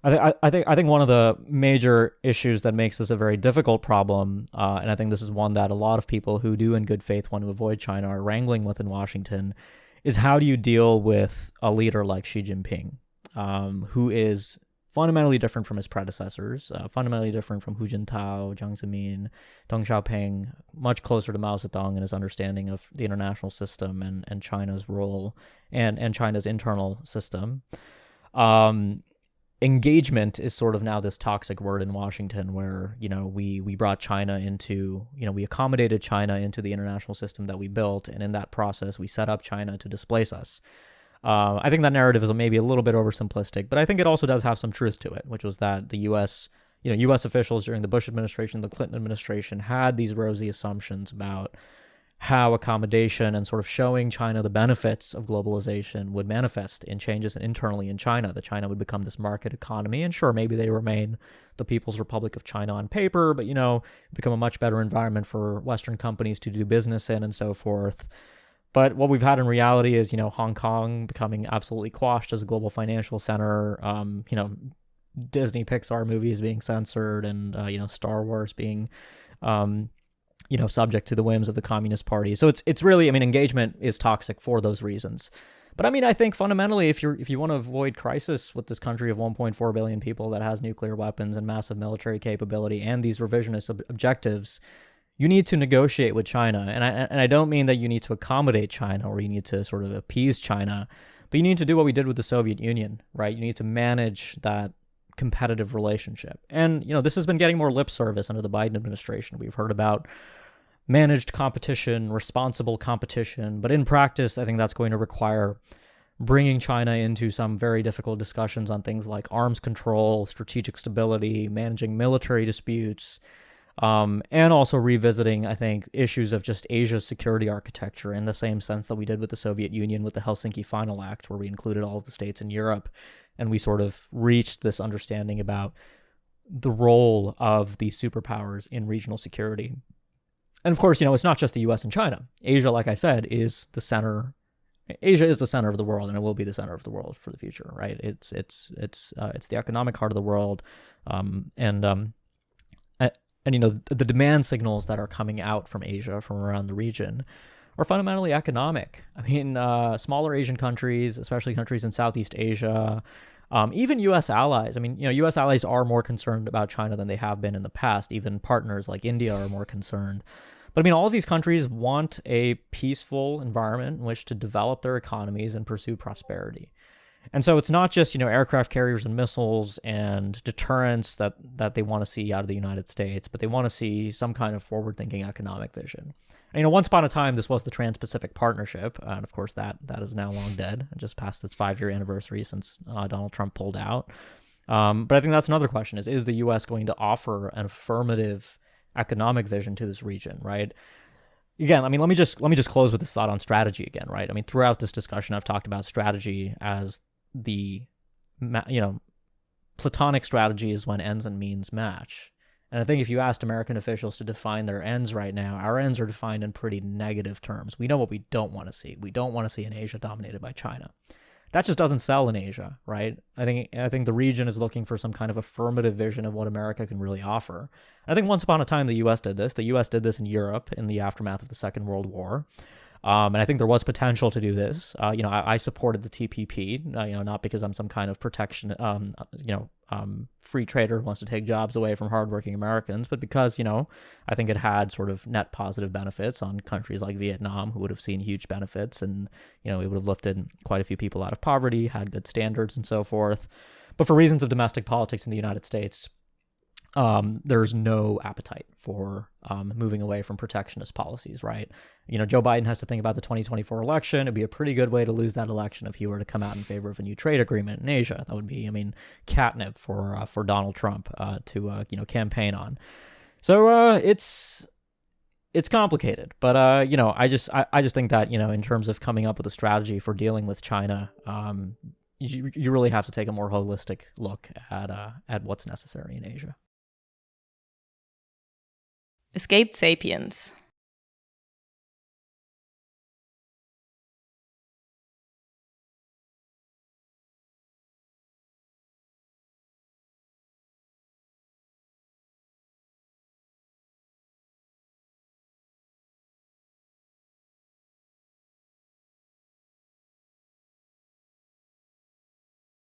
I think one of the major issues that makes this a very difficult problem, and I think this is one that a lot of people who do in good faith want to avoid China are wrangling with in Washington, is how do you deal with a leader like Xi Jinping, who is fundamentally different from his predecessors, fundamentally different from Hu Jintao, Jiang Zemin, Deng Xiaoping, much closer to Mao Zedong and his understanding of the international system and China's role and China's internal system. Engagement is sort of now this toxic word in Washington where, we brought China into, we accommodated China into the international system that we built. And in that process, we set up China to displace us. I think that narrative is maybe a little bit oversimplistic, but I think it also does have some truth to it, which was that the U.S., U.S. officials during the Bush administration, the Clinton administration had these rosy assumptions about how accommodation and sort of showing China the benefits of globalization would manifest in changes internally in China, that China would become this market economy. And sure, maybe they remain the People's Republic of China on paper, but, become a much better environment for Western companies to do business in and so forth. But what we've had in reality is, Hong Kong becoming absolutely quashed as a global financial center, Disney Pixar movies being censored and, Star Wars being, subject to the whims of the Communist Party. So it's really, engagement is toxic for those reasons. But I think fundamentally, if you want to avoid crisis with this country of 1.4 billion people that has nuclear weapons and massive military capability and these revisionist objectives, you need to negotiate with China. And I don't mean that you need to accommodate China or you need to sort of appease China, but you need to do what we did with the Soviet Union, right? You need to manage that competitive relationship. And, this has been getting more lip service under the Biden administration. We've heard about managed competition, responsible competition, but in practice, I think that's going to require bringing China into some very difficult discussions on things like arms control, strategic stability, managing military disputes, and also revisiting, I think, issues of just Asia's security architecture in the same sense that we did with the Soviet Union with the Helsinki Final Act, where we included all of the states in Europe, and we sort of reached this understanding about the role of these superpowers in regional security. And of course, it's not just the U.S. and China. Asia, like I said, is the center. Asia is the center of the world, and it will be the center of the world for the future, right? It's the economic heart of the world, and the demand signals that are coming out from Asia, from around the region, are fundamentally economic. Smaller Asian countries, especially countries in Southeast Asia, even U.S. allies. U.S. allies are more concerned about China than they have been in the past. Even partners like India are more concerned. But all of these countries want a peaceful environment in which to develop their economies and pursue prosperity. And so it's not just, aircraft carriers and missiles and deterrence that they want to see out of the United States, but they want to see some kind of forward-thinking economic vision. And, once upon a time, this was the Trans-Pacific Partnership, and of course that is now long dead and just passed its 5-year anniversary since Donald Trump pulled out. But I think that's another question: is the U.S. going to offer an affirmative economic vision to this region, right? Again, let me just close with this thought on strategy again, right? Throughout this discussion, I've talked about strategy as the, platonic strategy is when ends and means match. And I think if you asked American officials to define their ends right now, our ends are defined in pretty negative terms. We know what we don't want to see. We don't want to see an Asia dominated by China. That just doesn't sell in Asia, right? I think the region is looking for some kind of affirmative vision of what America can really offer. I think once upon a time the U.S. did this. The U.S. did this in Europe in the aftermath of the Second World War. And I think there was potential to do this. I supported the TPP, not because I'm some kind of free trader who wants to take jobs away from hardworking Americans, but because, I think it had sort of net positive benefits on countries like Vietnam, who would have seen huge benefits, and, it would have lifted quite a few people out of poverty, had good standards and so forth. But for reasons of domestic politics in the United States, there's no appetite for moving away from protectionist policies, right? Joe Biden has to think about the 2024 election. It'd be a pretty good way to lose that election if he were to come out in favor of a new trade agreement in Asia. That would be, catnip for Donald Trump to campaign on. So it's complicated, but I just think that in terms of coming up with a strategy for dealing with China, you really have to take a more holistic look at what's necessary in Asia. Escaped Sapiens.